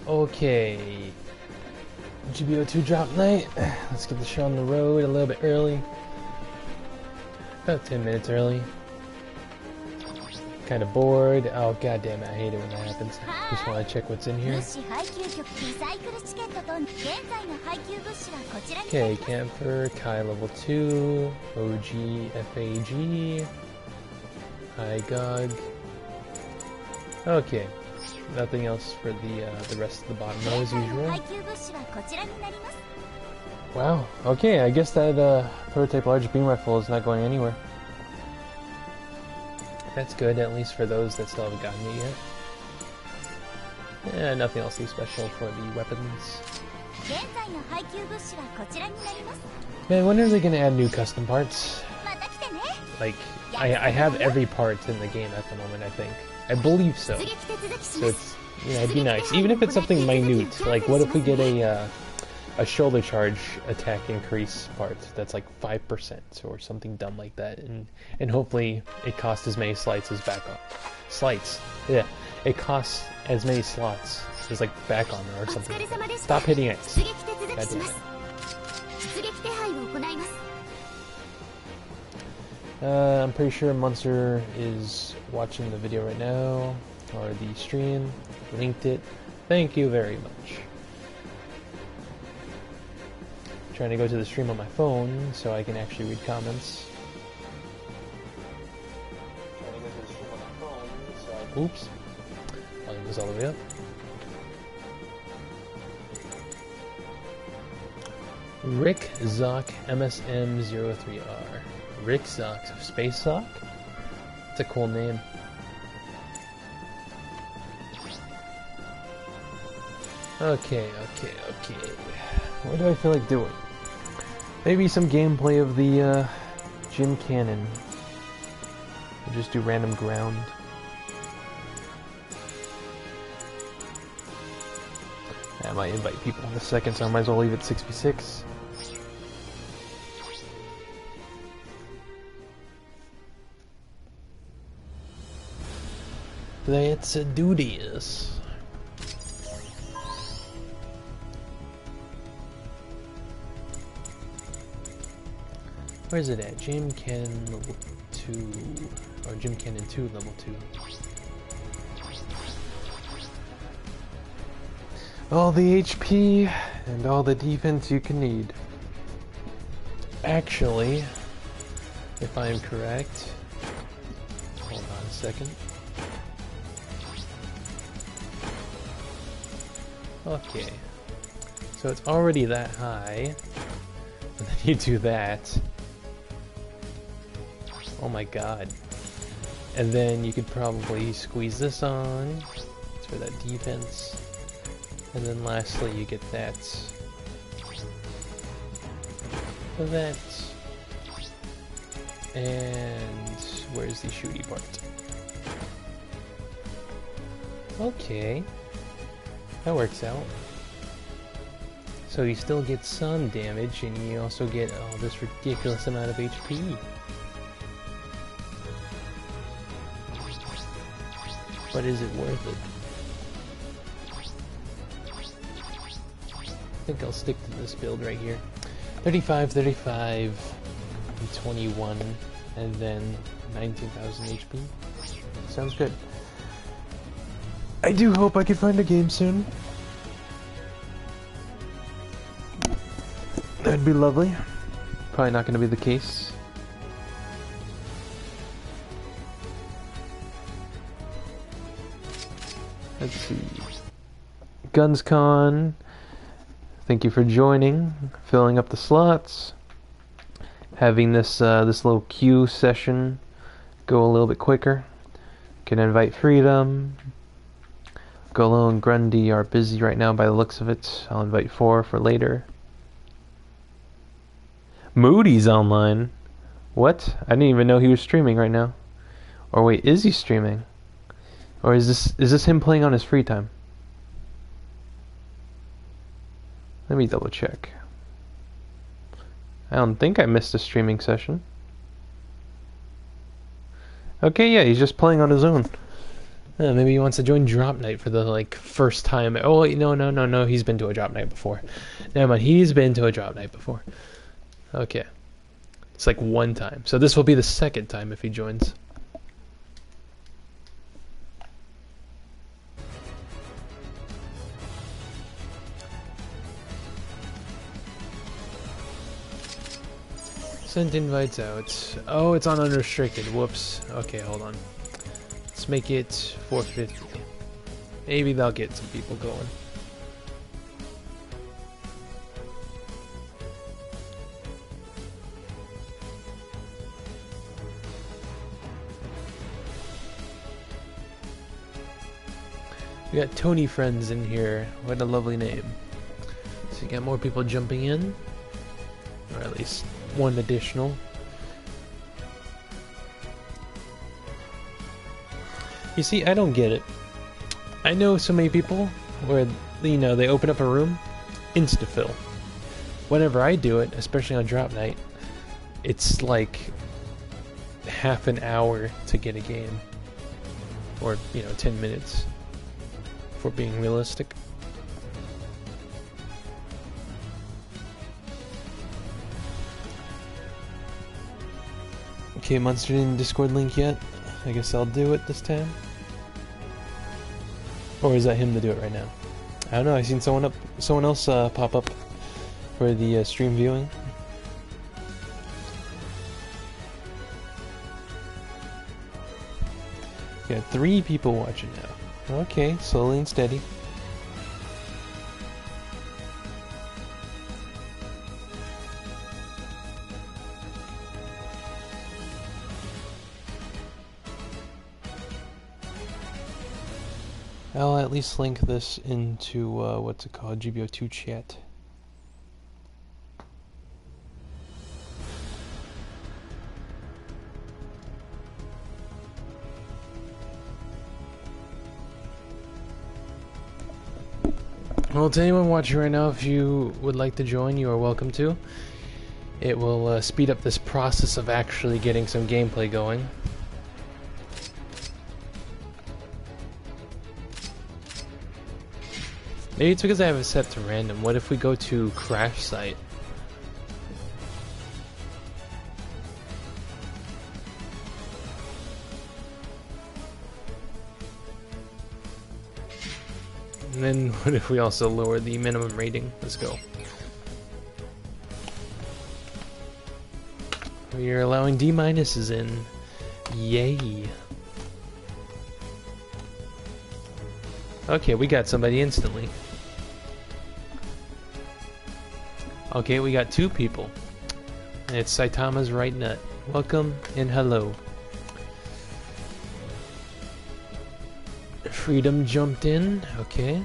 Okay. GBO2 Drop night. Let's get the show on the road a little bit early. About 10 minutes early. Kind of bored. Oh, god damn it, I hate it when that happens. Just want to check what's in here. Okay, Camphor, Kai level 2, OG, FAG, High Gog. Okay, nothing else for the rest of the bottom row as usual. Wow, okay, I guess that prototype large beam rifle is not going anywhere. That's good, at least for those that still haven't gotten it yet. Yeah, nothing else too special for the weapons. Man, when are they gonna add new custom parts? Like, I have every part in the game at the moment, I think. I believe so. So it's, you know, it'd be nice. Even if it's something minute, like what if we get a shoulder charge attack increase part that's like 5% or something dumb like that, and hopefully it costs as many slights as back on. Slights. Yeah. It costs as many slots as like back on or something. Stop hitting X. God damn it. I'm pretty sure Munster is watching the video right now, or the stream. Linked it. Thank you very much. Trying to go to the stream on my phone so I can actually read comments. Oops. Volume was all the way up. Rick Zock MSM03R. Rick Zock. Space Zock? That's a cool name. Okay. What do I feel like doing? Maybe some gameplay of the gym cannon. We'll just do random ground. I might invite people in a second, so I might as well leave it 6v6. Let's do this. Where is it at? Gym Cannon level 2, or Gym Cannon 2 level 2. All the HP and all the defense you can need. Actually, if I am correct, hold on a second. Okay, so it's already that high, and then you do that. Oh my god. And then you could probably squeeze this on. It's for that defense. And then lastly you get that. For that. And where's the shooty part? Okay. That works out. So you still get some damage and you also get this ridiculous amount of HP. But is it worth it? I think I'll stick to this build right here. 35, 35, and 21, and then 19,000 HP. Sounds good. I do hope I can find a game soon. That'd be lovely. Probably not going to be the case. Let's see. GunsCon. Thank you for joining, filling up the slots, having this this little queue session go a little bit quicker. Can invite Freedom. Golo and Grundy are busy right now by the looks of it. I'll invite 4 for later. Moody's online. What? I didn't even know he was streaming right now. Or wait, is he streaming? Or is this him playing on his free time? Let me double check. I don't think I missed a streaming session. Okay, yeah, he's just playing on his own. Maybe he wants to join Drop Night for the like first time. Oh wait, no. He's been to a Drop Night before. Never mind. He's been to a Drop Night before. Okay, it's like one time. So this will be the second time if he joins. Sent invites out. Oh, it's on unrestricted. Whoops. Okay, hold on. Let's make it 450. Maybe they'll get some people going. We got Tony Friends in here. What a lovely name. So you got more people jumping in. Or at least one additional. You see, I don't get it. I know so many people where, you know, they open up a room, insta-fill. Whenever I do it, especially on Drop Night, it's like half an hour to get a game. Or, 10 minutes. If we're being realistic. Okay, Monster didn't Discord link yet. I guess I'll do it this time. Or is that him to do it right now? I don't know. I seen someone else pop up for the stream viewing. We got 3 people watching now. Okay, slowly and steady. I'll at least link this into, what's it called, GBO2 chat. Well, to anyone watching right now, if you would like to join, you are welcome to. It will speed up this process of actually getting some gameplay going. Maybe it's because I have it set to random. What if we go to crash site? And then what if we also lower the minimum rating? Let's go. We are allowing D-minuses in. Yay. Okay, we got somebody instantly. Okay, we got 2 people. And it's Saitama's right nut. Welcome and hello. Freedom jumped in. Okay.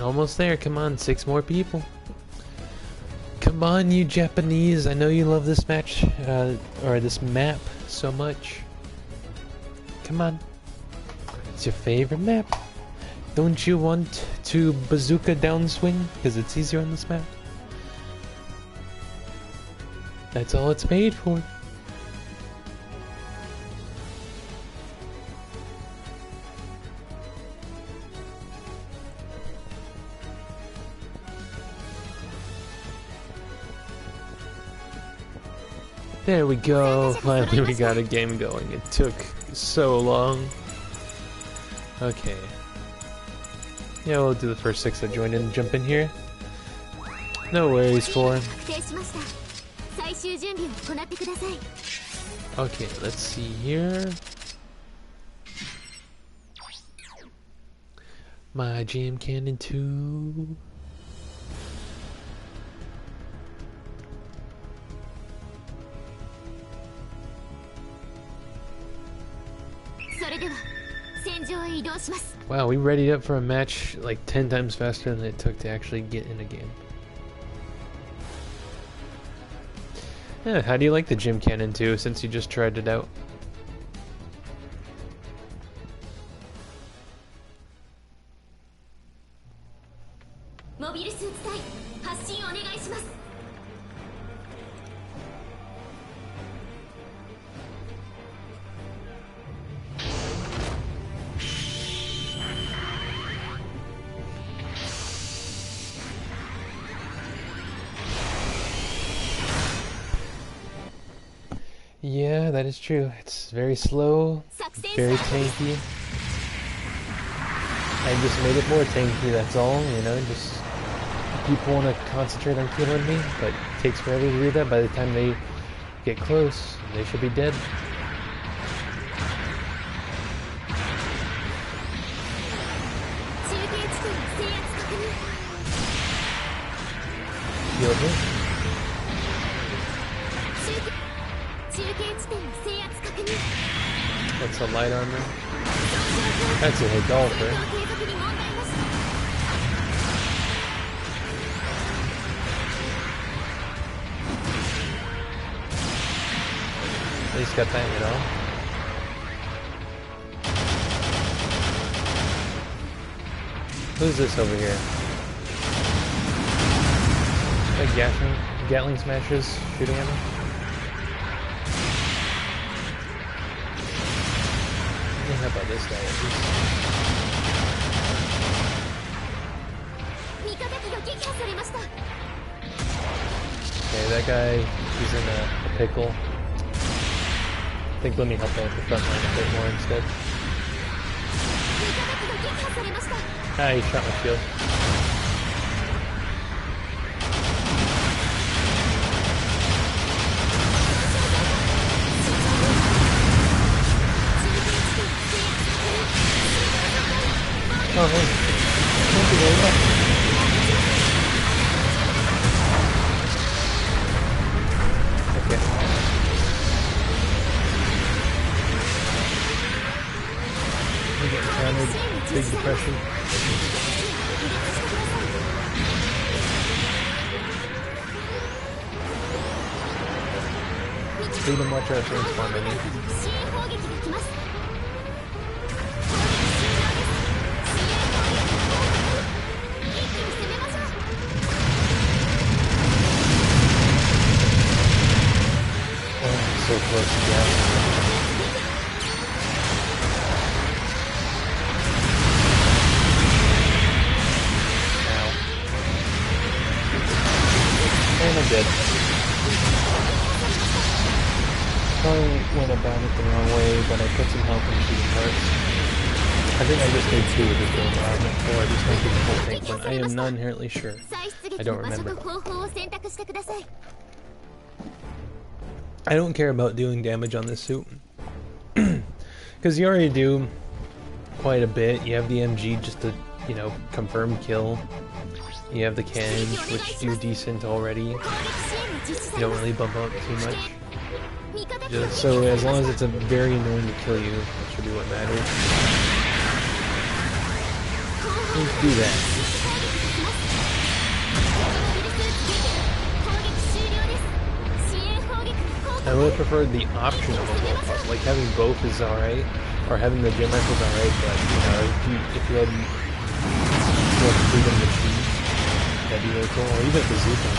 Almost there. Come on, 6 more people. Come on, you Japanese. I know you love this match, or this map so much. Come on. It's your favorite map. Don't you want to bazooka downswing? Because it's easier on this map. That's all it's paid for. There we go. Finally we got a game going. It took so long. Okay. Yeah, we'll do the first 6 that joined in and jump in here. No worries, 4. Okay, let's see here. My jam cannon 2. Wow, we readied up for a match like 10 times faster than it took to actually get in a game. Yeah, how do you like the gym cannon too, since you just tried it out? Yeah, that is true. It's very slow, very tanky. I just made it more tanky, that's all, you know, just people want to concentrate on killing me, but it takes forever to do that. By the time they get close, they should be dead. Heal me. That's a light armor. That's a Hidalgo. At least got that, you know. Who's this over here? Like Gatling smashers shooting at me? How about this guy? Okay, that guy, he's in a pickle. I think let me help out with the front line a bit more instead. Ah, he shot my shield. Oh, hey. Thank you very much. Okay. We get countered. Big depression. Freedom, watch out, transform me. So close to death. Ow. And I'm dead. Probably went about it the wrong way, but I put some health in shooting parts. I think I just did 2 with the full environment, or I just went through the whole thing, but I am not inherently sure. I don't remember. I don't care about doing damage on this suit. Because you already do quite a bit. You have the MG just to, you know, confirm kill. You have the cannons, which do decent already. You don't really bump up too much. Just, so as long as it's a very annoying to kill you, that should be what matters. Let's do that. I would have preferred the option of a wolf up. Like having both is alright, or having the gem rifle is alright, but you know, if you had more freedom to choose, that'd be really cool. Or even a bazooka.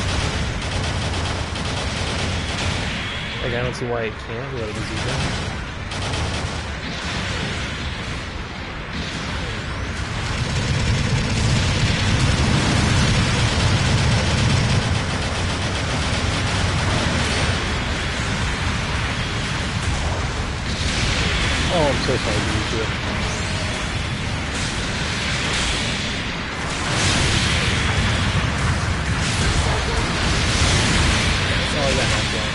Like I don't see why it can't without a bazooka. Oh, I'm so sorry to use you. Oh, I got knocked down.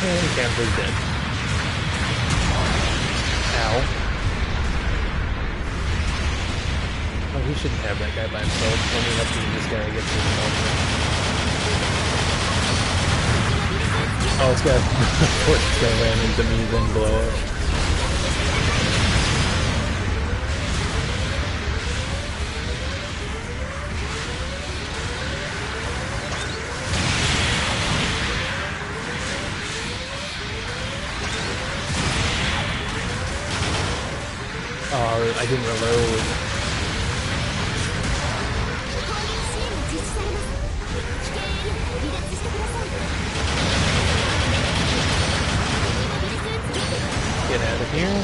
And Camper's dead. Ow. Oh, he shouldn't have that guy by himself. Let me help this guy get to his helmet. Oh, this guy, of course, this guy ran into me, then blow up. I didn't reload. Get out of here.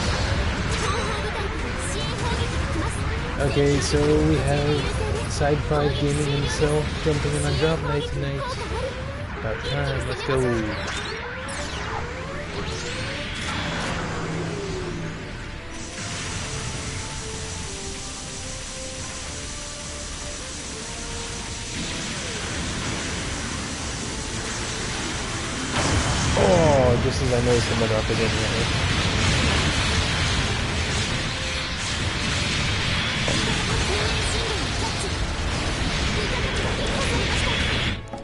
Okay, so we have Side 5 gaming himself jumping in on drop night tonight. About time, let's go. Oh, just as I noticed him drop again, right?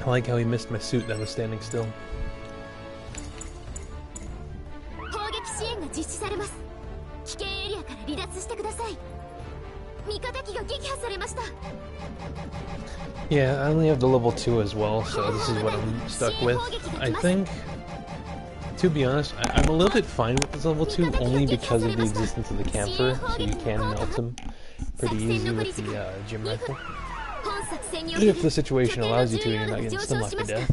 I like how he missed my suit that was standing still. Yeah, I only have the level 2 as well, so this is what I'm stuck with. I think, to be honest, I'm a little bit fine with this level 2 only because of the existence of the camphor, so you can melt him pretty easy with the gym rifle. If the situation allows you to and you're not getting stunlocked to death.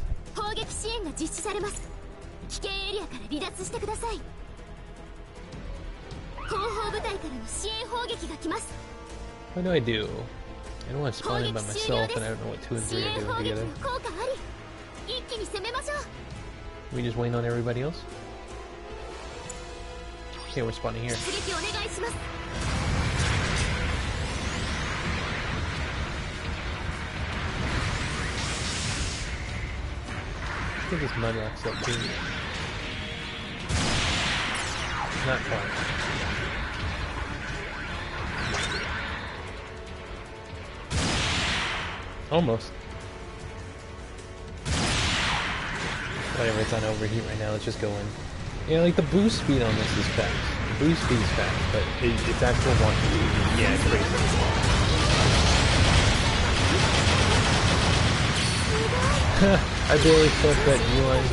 What do I do? I don't want to spawn in by myself and I don't know what 2 and 3 are doing together. We just waiting on everybody else? Okay, we're spawning here. I think this mud rocks up too. Not far. Almost. Whatever, it's on overheat right now, let's just go in. Yeah, like the boost speed on this is fast. The boost speed is fast, but it's actual launch speed. Yeah, it's crazy. I barely flipped that U-line.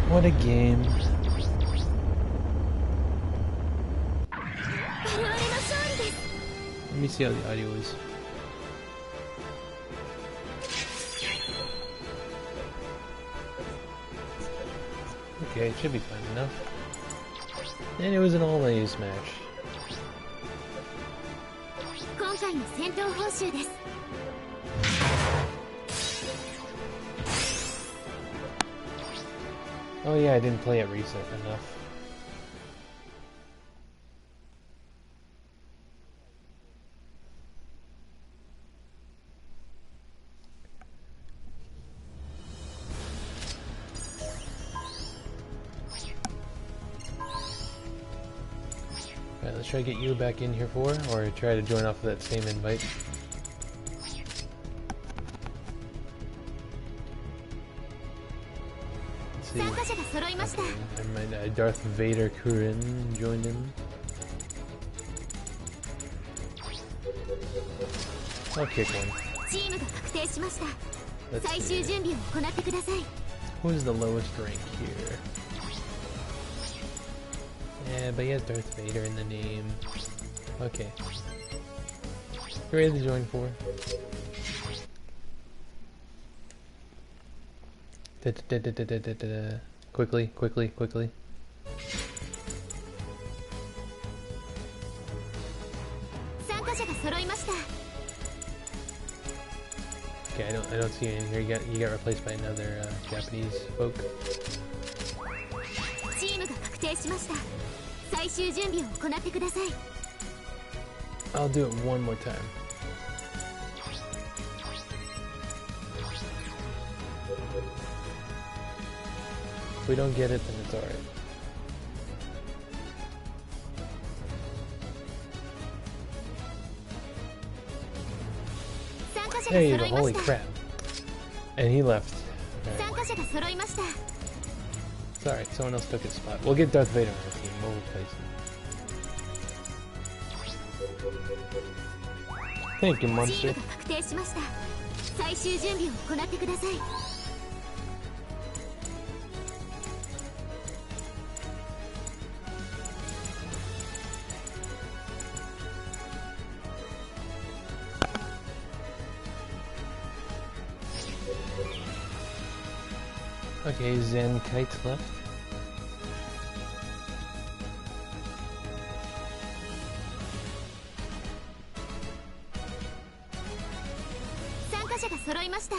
What a game. Let me see how the audio is. Okay, it should be fine enough. And it was an all-A's match. Oh yeah, I didn't play at reset enough. Alright, let's try to get you back in here or try to join off of that same invite. See. Never mind, Darth Vader Kurin joined in. I'll kick one. Let's see. Who is the lowest rank here? Yeah, but he has Darth Vader in the name. Okay. You ready to join 4? Quickly, quickly, quickly. Okay, I don't see you in here. You got replaced by another Japanese folk. I'll do it one more time. If we don't get it, then it's alright. Hey, holy crap. And he left. Right. Sorry, someone else took his spot. We'll get Darth Vader on our team. We'll replace him. Thank you, monster. Okay, Zen Kite left.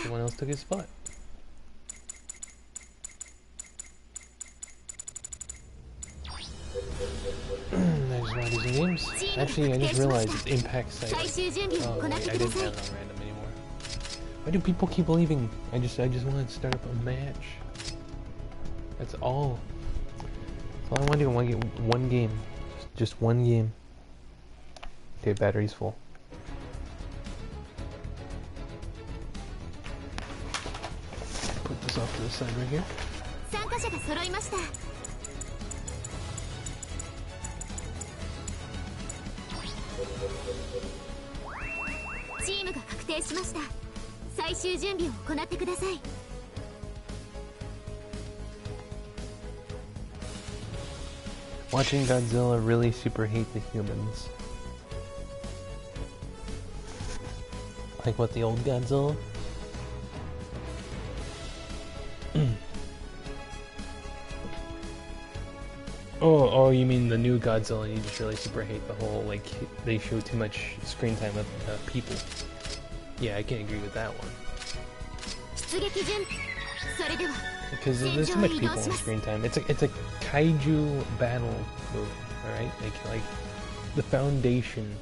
Someone else took his spot. There's Riders and Games. Actually, I just realized it's Impact Site. Oh, wait, I didn't have it on random anymore. Why do people keep leaving? I just want to start up a match. That's all. That's all I want to do. I want to get one game. Just one game. Okay, battery's full. Put this off to the side right here. Watching Godzilla really super hate the humans. Like what, the old Godzilla? Oh, you mean the new Godzilla? You just really super hate the whole, like, they show too much screen time of people. Yeah, I can agree with that one. Because there's too much people on screen time. It's a kaiju battle movie, alright? Like the foundation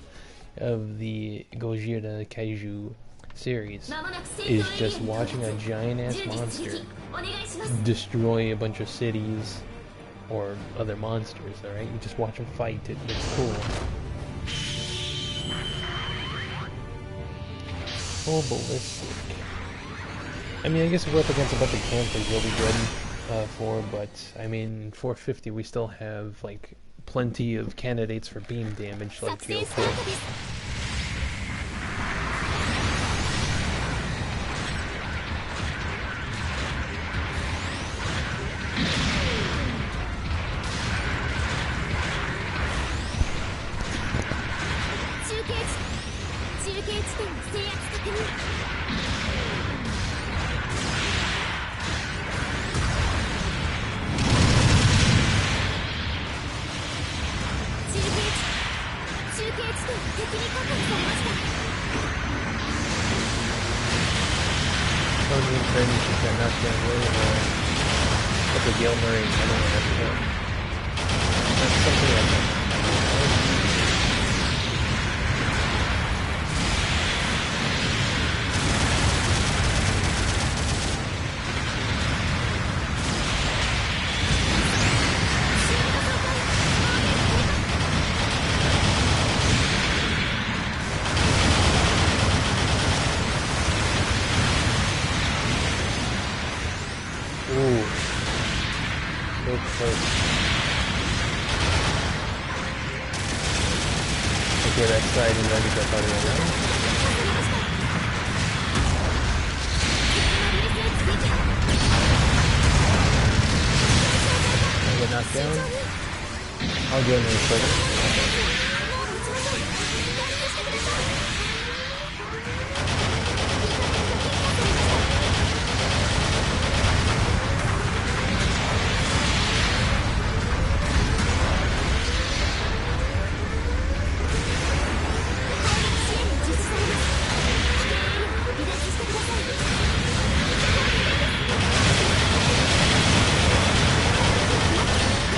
of the Gojira kaiju series is just watching a giant ass monster destroy a bunch of cities or other monsters, alright? You just watch them fight, it's cool. Oh, ballistic. I mean, I guess if we're up against a bunch of campers, we'll be good but I mean, 450, we still have, like, plenty of candidates for beam damage, like GBO2.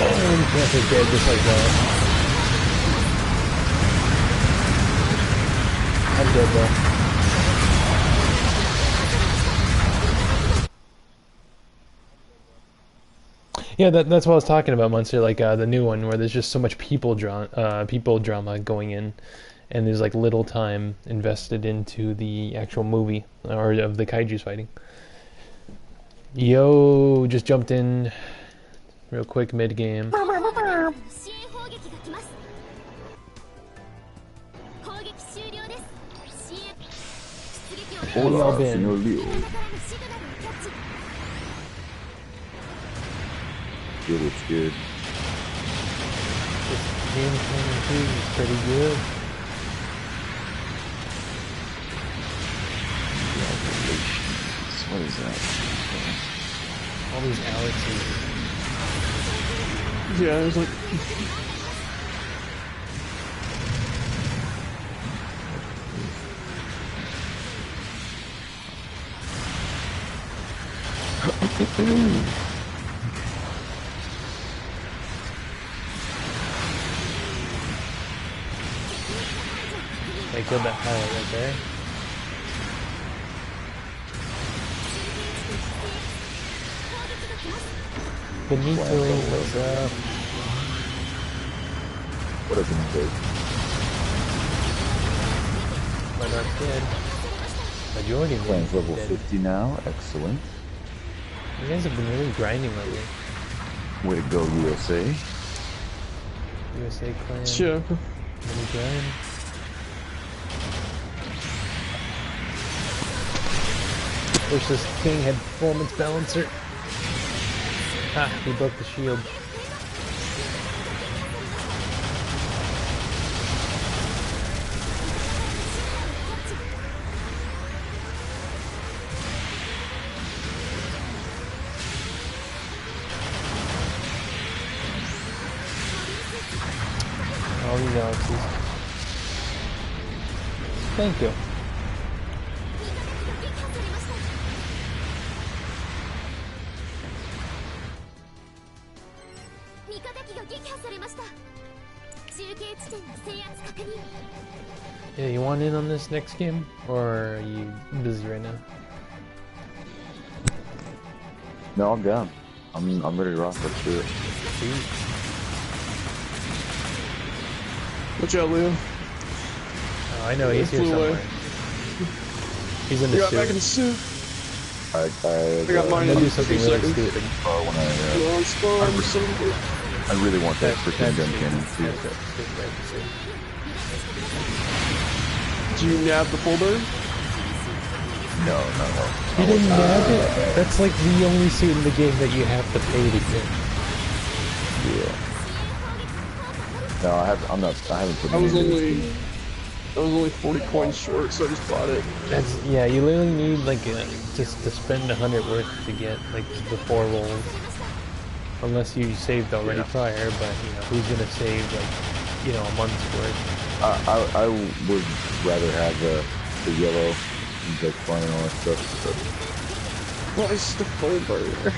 And Panther's dead just like that. I'm dead though. Yeah, that's what I was talking about, Munster. Like the new one, where there's just so much people drama going in, and there's like little time invested into the actual movie or of the kaiju's fighting. Yo, just jumped in real quick mid game. How y'all been? Good, it's good. This game planning too is pretty good. What is that? All these Alexes. Yeah, it was like... I killed that pilot right there. Benito, what's up? What a Benito. My not dead. Majority of Clan's level dead. 50 now, excellent. You guys have been really grinding lately. Way to go, USA. USA clan. Sure. Really grind. Wish this king had performance balancer. Ha, he broke the shield. All these Alexes. Thank you. Yeah, you want in on this next game? Or are you busy right now? No, I'm down. I'm ready to rock. Let's do it. Sweet. Watch out, Leo. Oh, I know, he's here somewhere. He's in the You got suit. back in the suit. I got mine I'm gonna in do something really 3 seconds. stupid. When You're on spawn, something. I really want that freaking gun cannon too. Do you nab the full burn? No. You didn't nab it? That's like the only suit in the game that you have to pay to get. Yeah. No, I haven't put I was any into only this. 40 coins short, so I just bought it. That's, yeah, you literally need like just to spend 100 worth to get like the 4 rolls. Unless you saved already prior, but you know, who's gonna save like, you know, a month's worth? I would rather have the yellow, like fun and all that stuff. Well, it's the full burner.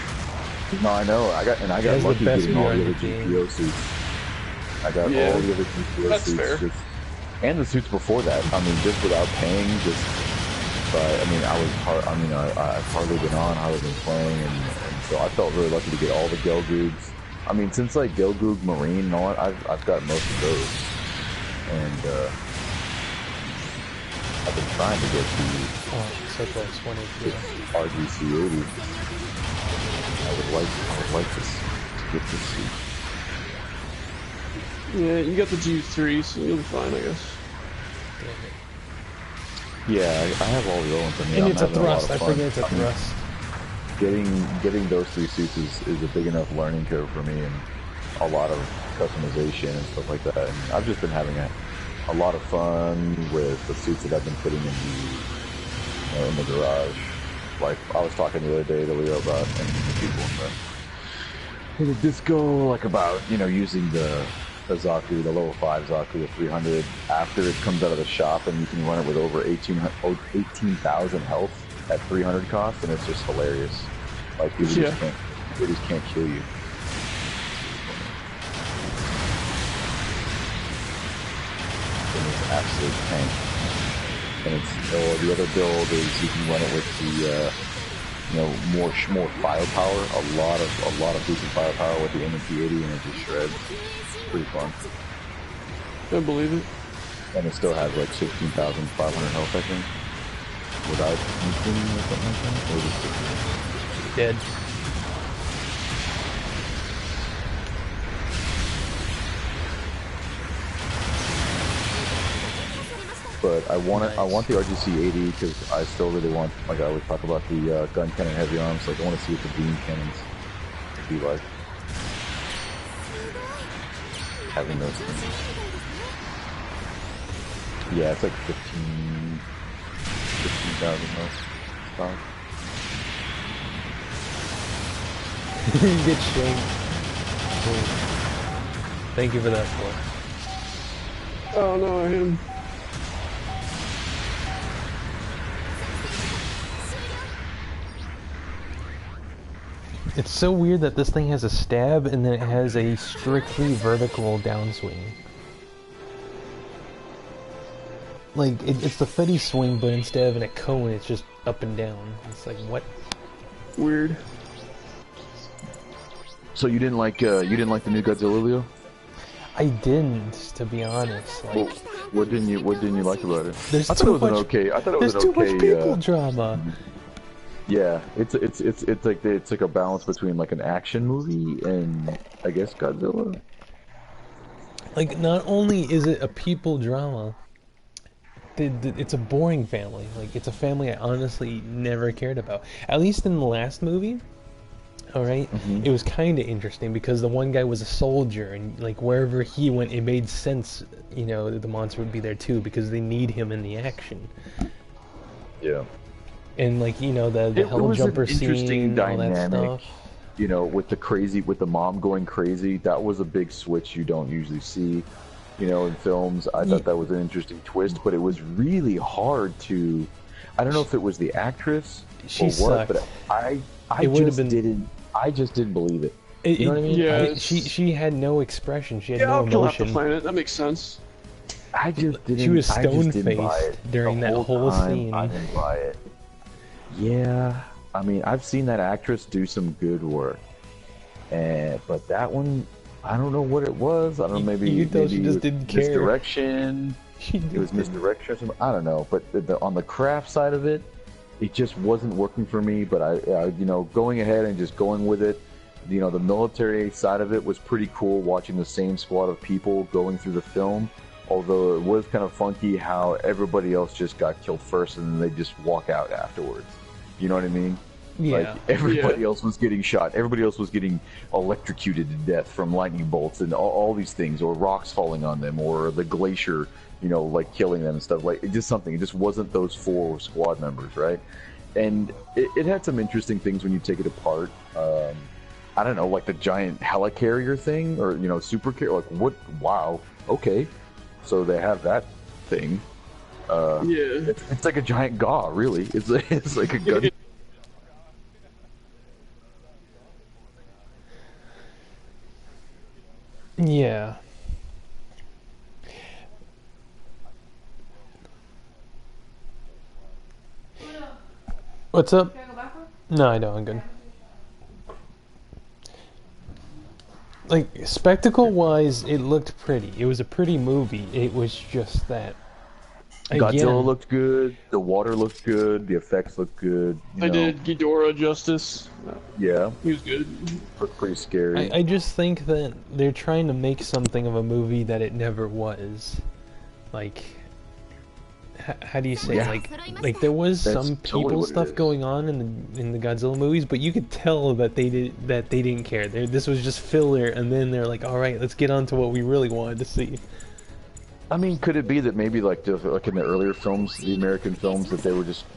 No, I know. I got That's lucky the best getting all VR the in other the game. GBO suits. I got Yeah, all the other GBO that's suits. fair. And the suits before that. I mean, just without paying, but I mean, I I've hardly been on, hardly been playing, and so I felt really lucky to get all the Gelgoogs. I mean, since like Gelgoog Marine and all that, I've got most of those, and I've been trying to get the So close, 180. RGC-80. I would like to get this suit. Yeah, you got the G3, so you'll be fine, I guess. Yeah, I have all the old ones. I mean, And I'm it's a having lot thrust, of I fun. forget it's a thrust. Getting those 3 suits is a big enough learning curve for me, and a lot of customization and stuff like that. And I've just been having a lot of fun with the suits that I've been putting in the garage. Like I was talking the other day to Leo about, and the people in the disco, like about using the Zaku, the level 5 Zaku, the 300 after it comes out of the shop, and you can run it with over 18,000 health at 300 cost, and it's just hilarious. Like people just can't kill you. it's absolute tank. And the other build is you can run it with the more firepower, a lot of decent firepower with the MT80, and it just shreds. Pretty fun. I believe it. And it still has like 16,500 health, I think, without anything or something like that. Dead. But I want the RGC-80 because I still really want, like I always talk about, the gun cannon heavy arms. Like I want to see what the beam cannons would be like. Having those things. Yeah, it's like 15,000 stock. Good shit. Thank you for that, boy. Oh no, him. It's so weird that this thing has a stab and then it has a strictly vertical downswing. Like, it's the Fetty swing, but instead of in a cone, it's just up and down. It's like, what? Weird. So you didn't like the new Godzilla, Leo? I didn't, to be honest. Like, well, what didn't you like about it? There's I thought it was an okay. I thought it was an okay. There's too much people drama. Yeah, it's like a balance between like an action movie and I guess Godzilla. Like, not only is it a people drama, it's a boring family. Like, it's a family I honestly never cared about. At least in the last movie, alright? It was kind of interesting because the one guy was a soldier and, like, wherever he went, it made sense, you know, that the monster would be there too because they need him in the action. Yeah. And, like, you know, the hell jumper scene, all that stuff. You know, with the mom going crazy, that was a big switch you don't usually see. You know, in films, I thought that was an interesting twist, but it was really hard to. I don't know if it was the actress or what, but I just didn't believe it. You know what I mean? Yeah, she had no expression. She had no I'll kill half emotion. the planet. That makes sense. I just didn't. She was I just didn't stone-faced buy it. during that whole scene. I didn't buy it. Yeah, I mean, I've seen that actress do some good work, but that one, I don't know what it was. I don't know, maybe she just didn't care. Misdirection. It was misdirection or something. I don't know, but on the craft side of it, it just wasn't working for me. But I you know, going ahead and just going with it, you know, the military side of it was pretty cool. Watching the same squad of people going through the film. Although it was kind of funky how everybody else just got killed first and then they just walk out afterwards. You know what I mean? Yeah. Like, everybody else was getting shot. Everybody else was getting electrocuted to death from lightning bolts and all these things, or rocks falling on them, or the glacier, you know, like killing them and stuff. Like, it just wasn't those 4 squad members, right? And it had some interesting things when you take it apart. I don't know, like the giant helicarrier thing, or, you know, super carrier. Like, what? Wow. Okay. So they have that thing. Yeah. It's like a giant gaw, really. It's like a gun. Yeah. What's up? No, I don't. I'm good. Like, spectacle-wise, it looked pretty. It was a pretty movie. It was just that. Godzilla looked good. The water looked good. The effects looked good. I did Ghidorah justice. Yeah. He was good. Looked pretty scary. I just think that they're trying to make something of a movie that it never was. Like, how do you say? Yeah. Like there was some totally people what it stuff is. going on in the Godzilla movies, but you could tell that they didn't care. This was just filler, and then they're like, all right, let's get on to what we really wanted to see. I mean, could it be that maybe like in the earlier films, the American films, that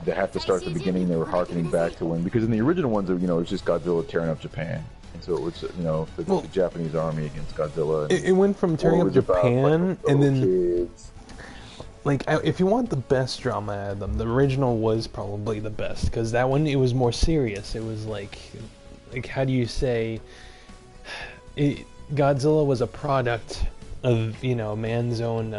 they have to start at the beginning? They were harkening back to when, because in the original ones, you know, it was just Godzilla tearing up Japan, and so it was, you know, the Japanese army against Godzilla. It went from tearing up Japan, and then kids. Like, if you want the best drama out of them, the original was probably the best, because that one, it was more serious. It was like how do you say, Godzilla was a product of, you know, man's own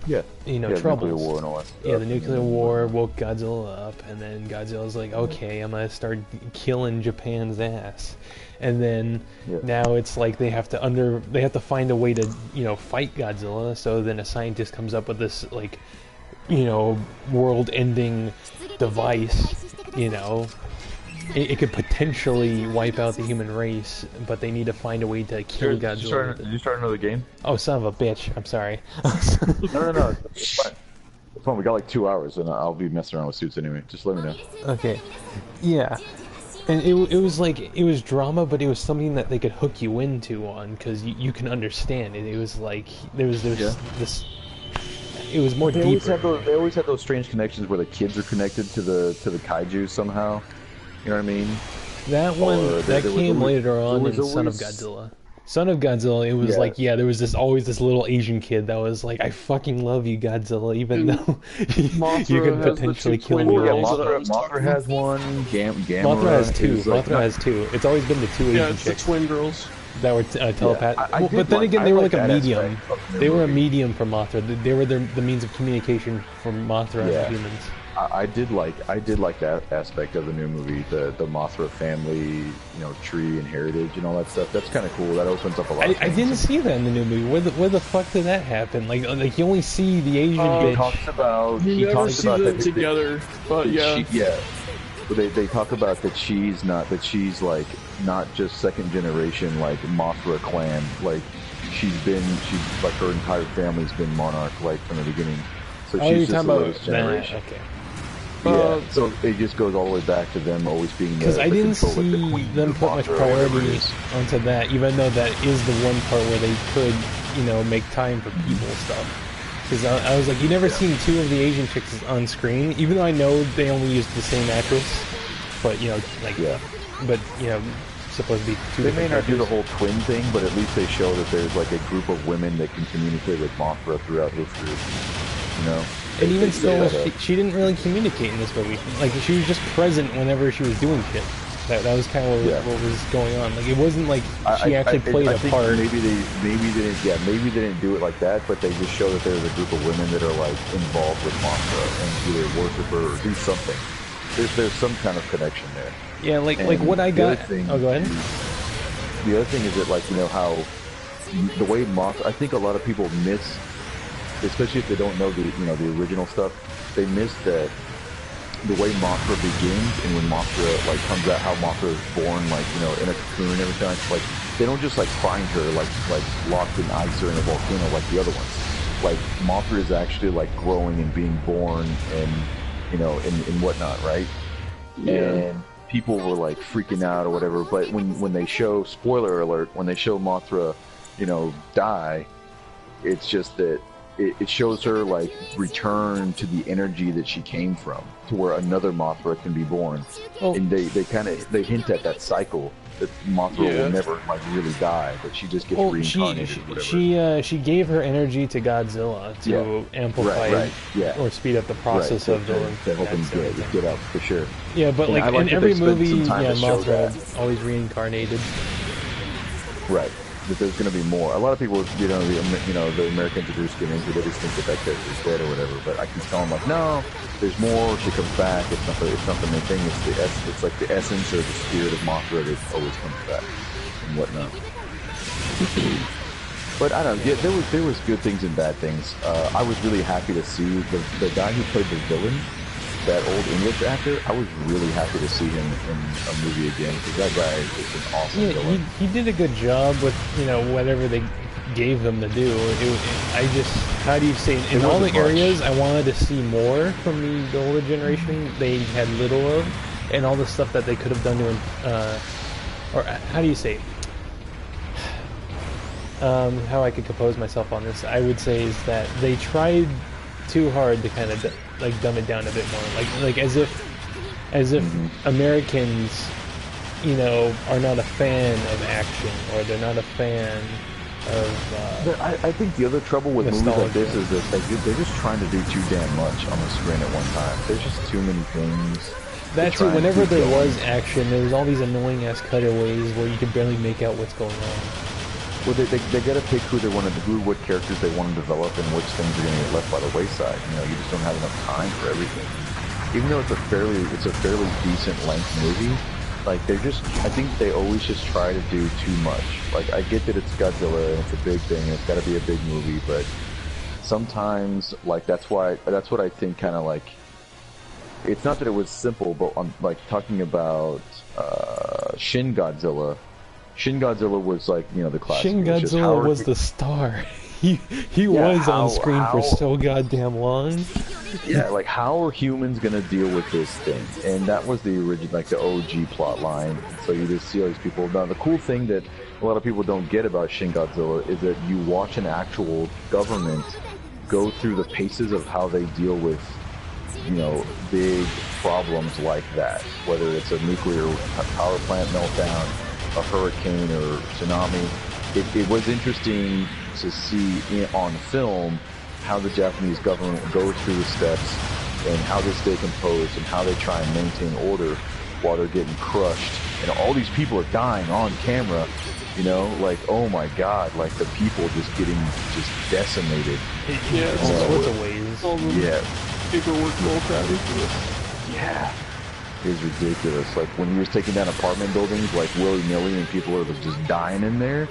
troubles. Nuclear war and all that stuff. Yeah, the nuclear war woke Godzilla up, and then Godzilla's like, okay, I'm gonna start killing Japan's ass. And then now it's like they have to find a way to, fight Godzilla. So then a scientist comes up with this, like, world-ending device, It could potentially wipe out the human race, but they need to find a way to kill Godzilla. Did you start another game? Oh, son of a bitch. I'm sorry. No. It's fine. It's fine. We got like 2 hours, and I'll be messing around with suits anyway. Just let me know. Okay. Yeah. And it was like, it was drama, but it was something that they could hook you into on, because you can understand it. It was like, there was this... It was more deeper. They always have those strange connections where the kids are connected to the kaiju somehow. You know what I mean? That one came later on in Son of Godzilla. Son of Godzilla, it was like, there was always this little Asian kid that was like, I fucking love you, Godzilla, even though you can potentially kill me. Mothra has one. Mothra has two. Mothra has two. It's always been the two Asian chicks. Yeah, it's the twin girls. That were telepathic. But then again, they were like a medium. They were a medium for Mothra. They were the means of communication for Mothra and humans. I did like that aspect of the new movie, the Mothra family, tree and heritage and all that stuff. That's kind of cool. That opens up a lot. I didn't see that in the new movie. Where the fuck did that happen? Like you only see the Asian bitch. He talks about them together, but They talk about that she's like not just second generation like Mothra clan. Like she's like her entire family's been monarch like from the beginning. So she's just the latest generation. Okay. So it just goes all the way back to them always being because I didn't see them put much priority onto that, even though that is the one part where they could, make time for people stuff. Because I was like, you never seen two of the Asian chicks on screen, even though I know they only used the same actress. But supposed to be two. They may not do the whole twin thing, but at least they show that there's like a group of women that can communicate with Mothra throughout history. And even still, she didn't really communicate in this movie. Like, she was just present whenever she was doing shit. That was kind of what was going on. Like, it wasn't like she actually played a part. Maybe they didn't do it like that, but they just show that there's a group of women that are like involved with Mothra and either worship her or do something. There's some kind of connection there. Yeah, like what I got. Go ahead. The other thing is that how the way Mothra. I think a lot of people miss. Especially if they don't know the original stuff, they miss that the way Mothra begins and when Mothra comes out, how Mothra is born, in a cocoon and everything. Like they don't just find her like locked in ice or in a volcano like the other ones. Like Mothra is actually growing and being born and and whatnot, right? Yeah. And people were freaking out or whatever. But when they show, spoiler alert, when they show Mothra, die, it's just that. It shows her return to the energy that she came from, to where another Mothra can be born, and they hint at that cycle that Mothra will never really die, but she just gets reincarnated. She gave her energy to Godzilla to amplify or speed up the process of to help him get out for sure. Yeah, but in every movie, Mothra always reincarnated. Right. That there's going to be more. A lot of people, the Americans are just getting into it. They just think that character's dead or whatever. But I keep telling them no, there's more. She comes back. It's not the main thing. It's like the essence or the spirit of Mothra that always comes back and whatnot. But I don't know. Yeah, there was good things and bad things. I was really happy to see the guy who played the villain. That old English actor, I was really happy to see him in a movie again because that guy is an awesome villain. He did a good job with whatever they gave him to do. How do you say in all the areas I wanted to see more from the older generation. They had little of, and all the stuff that they could have done to, or how do you say? How I could compose myself on this, I would say, is that they tried too hard to kind of dumb it down a bit more, like as if Americans, are not a fan of action, or they're not a fan of. I think the other trouble with movies like this is that they're just trying to do too damn much on the screen at one time. There's just too many things. That's it. Whenever there was action, there was all these annoying ass cutaways where you could barely make out what's going on. Well, they gotta pick what characters they want to develop and which things are gonna get left by the wayside. You know, you just don't have enough time for everything. Even though it's a fairly decent length movie, like I think they always just try to do too much. Like, I get that it's Godzilla and it's a big thing and it's gotta be a big movie, but sometimes, like, that's what I think kind of like, it's not that it was simple, but on, like, talking about Shin Godzilla was like, you know, the classic. Shin Godzilla was the star. He was on screen for so goddamn long. Yeah, like, how are humans gonna deal with this thing? And that was the original, like, the OG plot line. So you just see all these people. Now, the cool thing that a lot of people don't get about Shin Godzilla is that you watch an actual government go through the paces of how they deal with, you know, big problems like that. Whether it's a nuclear power plant meltdown, a hurricane, or tsunami. It was interesting to see on film how the Japanese government goes through the steps and how they stay composed and how they try and maintain order while they're getting crushed. And all these people are dying on camera, you know, like, oh my god, like the people just getting decimated. Yeah, all sorts of ways. Yeah. Paperwork bureaucratic. Yeah. It was ridiculous. Like, when you was taking down apartment buildings, like, willy-nilly, and people were just dying in there,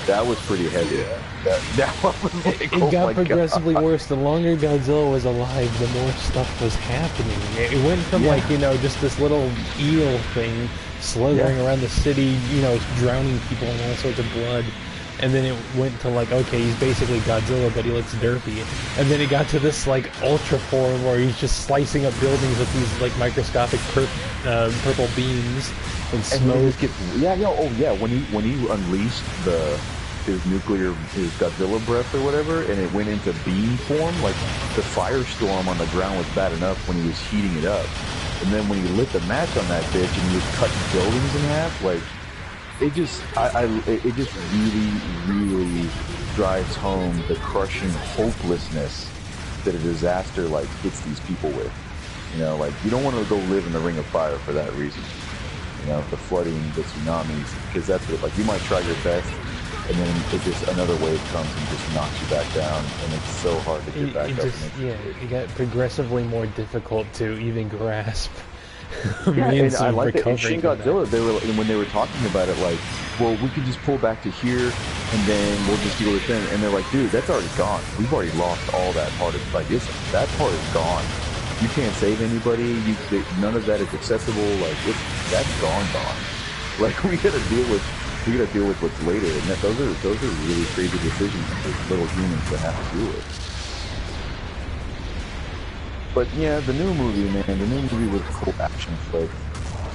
that was pretty heavy. Yeah. That was like, it got progressively worse. The longer Godzilla was alive, the more stuff was happening. It went from, like, you know, just this little eel thing slithering around the city, you know, drowning people in all sorts of blood. And then it went to, like, okay, he's basically Godzilla, but he looks derpy. And then it got to this, like, ultra form where he's just slicing up buildings with these, like, microscopic purple beams and smoke. When he unleashed his Godzilla breath or whatever, and it went into beam form, like, the firestorm on the ground was bad enough when he was heating it up. And then when he lit the match on that bitch and he was cutting buildings in half, like, it just really, really drives home the crushing hopelessness that a disaster, like, hits these people with. You know, like, you don't want to go live in the Ring of Fire for that reason. You know, the flooding, the tsunamis, because that's what, like, you might try your best, and then it just, another wave comes and just knocks you back down, and it's so hard to get back up. It got progressively more difficult to even grasp. Yeah, and I like that in Shin Godzilla, when they were talking about it, like, well, we could just pull back to here, and then we'll just deal with it. And they're like, dude, that's already gone. We've already lost all that part of, like, that part is gone. You can't save anybody. None of that is accessible. Like, that's gone. Like, we gotta deal with what's later, and those are really crazy decisions for little humans to have to deal with. But yeah, the new movie was a cool action flick.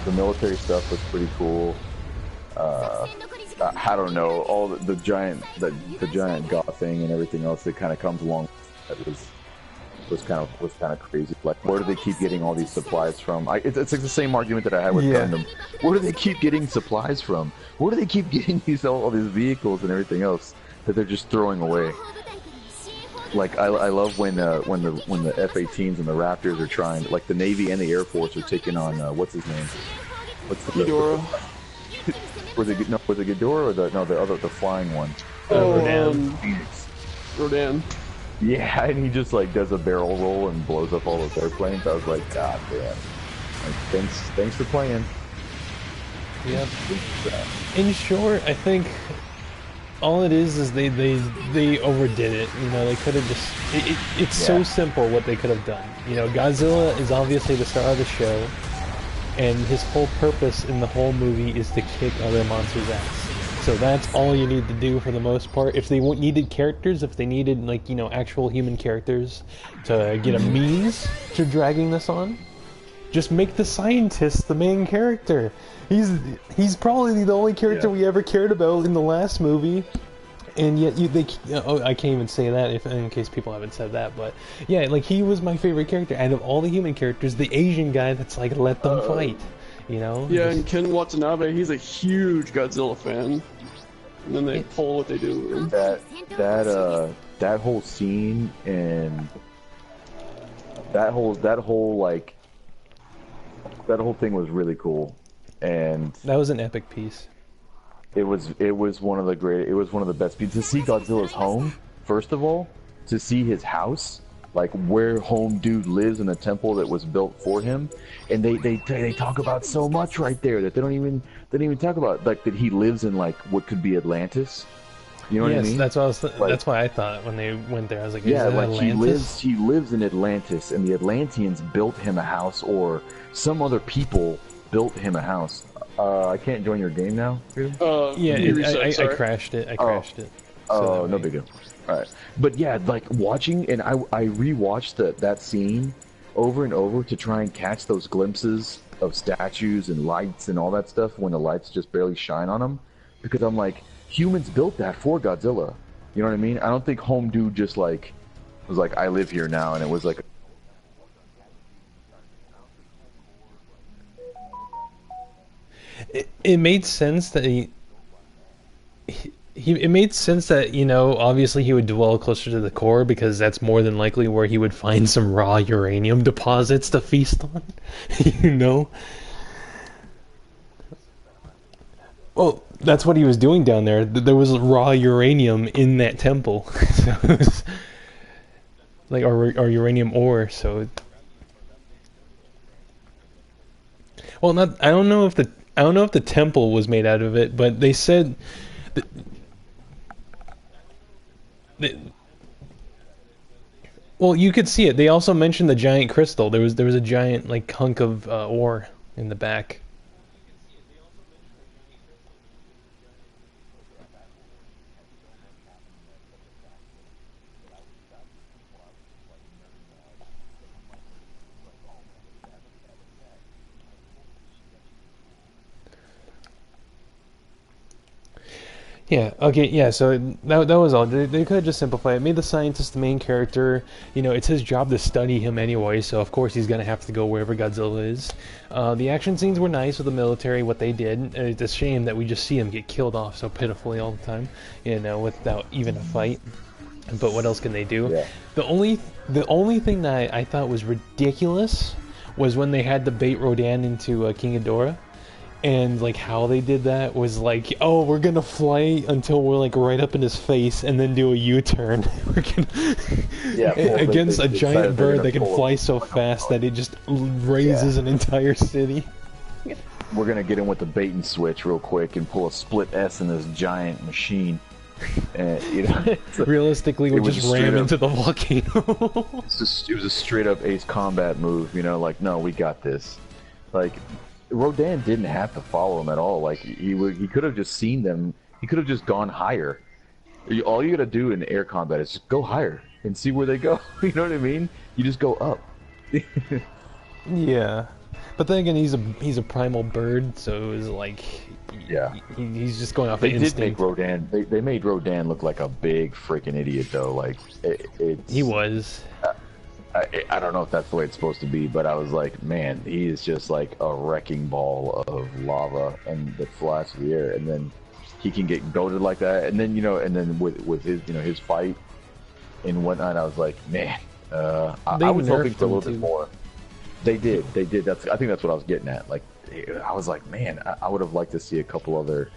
The military stuff was pretty cool. I don't know, all the giant goth thing and everything else that kind of comes along. That was kind of crazy. Like, where do they keep getting all these supplies from? It's like the same argument that I had with Gundam. Where do they keep getting supplies from? Where do they keep getting all these vehicles and everything else that they're just throwing away? Like, I love when the F-18s and the Raptors are trying, like, the Navy and the Air Force are taking on what's his name? Ghidorah. Was it Ghidorah or the flying one? Rodan. Phoenix. Rodan. Yeah, and he just, like, does a barrel roll and blows up all those airplanes. I was like, god damn. Like, thanks for playing. Yep. In short, I think all it is they overdid it. You know, they could have just... It's so simple what they could have done. You know, Godzilla is obviously the star of the show, and his whole purpose in the whole movie is to kick other monsters' ass. So that's all you need to do for the most part. If they needed characters, if they needed, like, you know, actual human characters to get a means to dragging this on, just make the scientist the main character. He's probably the only character we ever cared about in the last movie, and yet I can't even say that in case people haven't said that, but yeah, like, he was my favorite character out of all the human characters. The Asian guy that's like, let them fight, you know? Yeah, and Ken Watanabe, he's a huge Godzilla fan, and then they pull what they do. That whole scene and that whole thing was really cool. And that was an epic piece. It was one of the great. It was one of the best. To see Godzilla's home, first of all, to see his house, like where Home Dude lives in a temple that was built for him, and they talk about so much right there that they don't even talk about, like that he lives in like what could be Atlantis. You know what I mean? That's what I was. That's why I thought when they went there, I was like, yeah, is that like Atlantis? he lives in Atlantis, and the Atlanteans built him a house, or some other people built him a house. I can't join your game now, dude? I crashed it. I crashed it. So no big deal. All right, but yeah, like watching, and I rewatched that scene over and over to try and catch those glimpses of statues and lights and all that stuff when the lights just barely shine on them, because I'm like, humans built that for Godzilla. You know what I mean? I don't think Home Dude just like was like, I live here now, and it was like. It made sense that it made sense that, you know, obviously he would dwell closer to the core because that's more than likely where he would find some raw uranium deposits to feast on. You know? Well, that's what he was doing down there. There was raw uranium in that temple. So it was like or uranium ore, so well, not I don't know if the temple was made out of it, but they said well, you could see it. They also mentioned the giant crystal. There was a giant like hunk of ore in the back. Yeah, okay, yeah, so that was all. They could have just simplified it. Made the scientist the main character. You know, it's his job to study him anyway, so of course he's going to have to go wherever Godzilla is. The action scenes were nice with the military, what they did. It's a shame that we just see him get killed off so pitifully all the time, you know, without even a fight. But what else can they do? Yeah. The only thing that I thought was ridiculous was when they had to bait Rodan into King Ghidorah. And like how they did that was like, oh, we're gonna fly until we're like right up in his face and then do a U-turn. We're gonna against a giant bird that can fly so fast that it just raises an entire city. We're gonna get in with the bait and switch real quick and pull a split S in this giant machine. And you know, realistically, we just ram into the volcano. It was a straight up Ace Combat move. You know, like, no, we got this. Like. Rodan didn't have to follow him at all. Like he could have just seen them. He could have just gone higher. All you gotta do in air combat is just go higher and see where they go. You know what I mean? You just go up. Yeah, but then again, he's a primal bird, so it was like, yeah, he's just going off. They did make Rodan. They made Rodan look like a big freaking idiot, though. Like he was. I don't know if that's the way it's supposed to be, but I was like, man, he is just like a wrecking ball of lava and that flies through the air, and then he can get goaded like that, and then with his his fight and whatnot, I was like, man, I was hoping for a little bit more. They did. I think that's what I was getting at. Like, I was like, man, I would have liked to see a couple other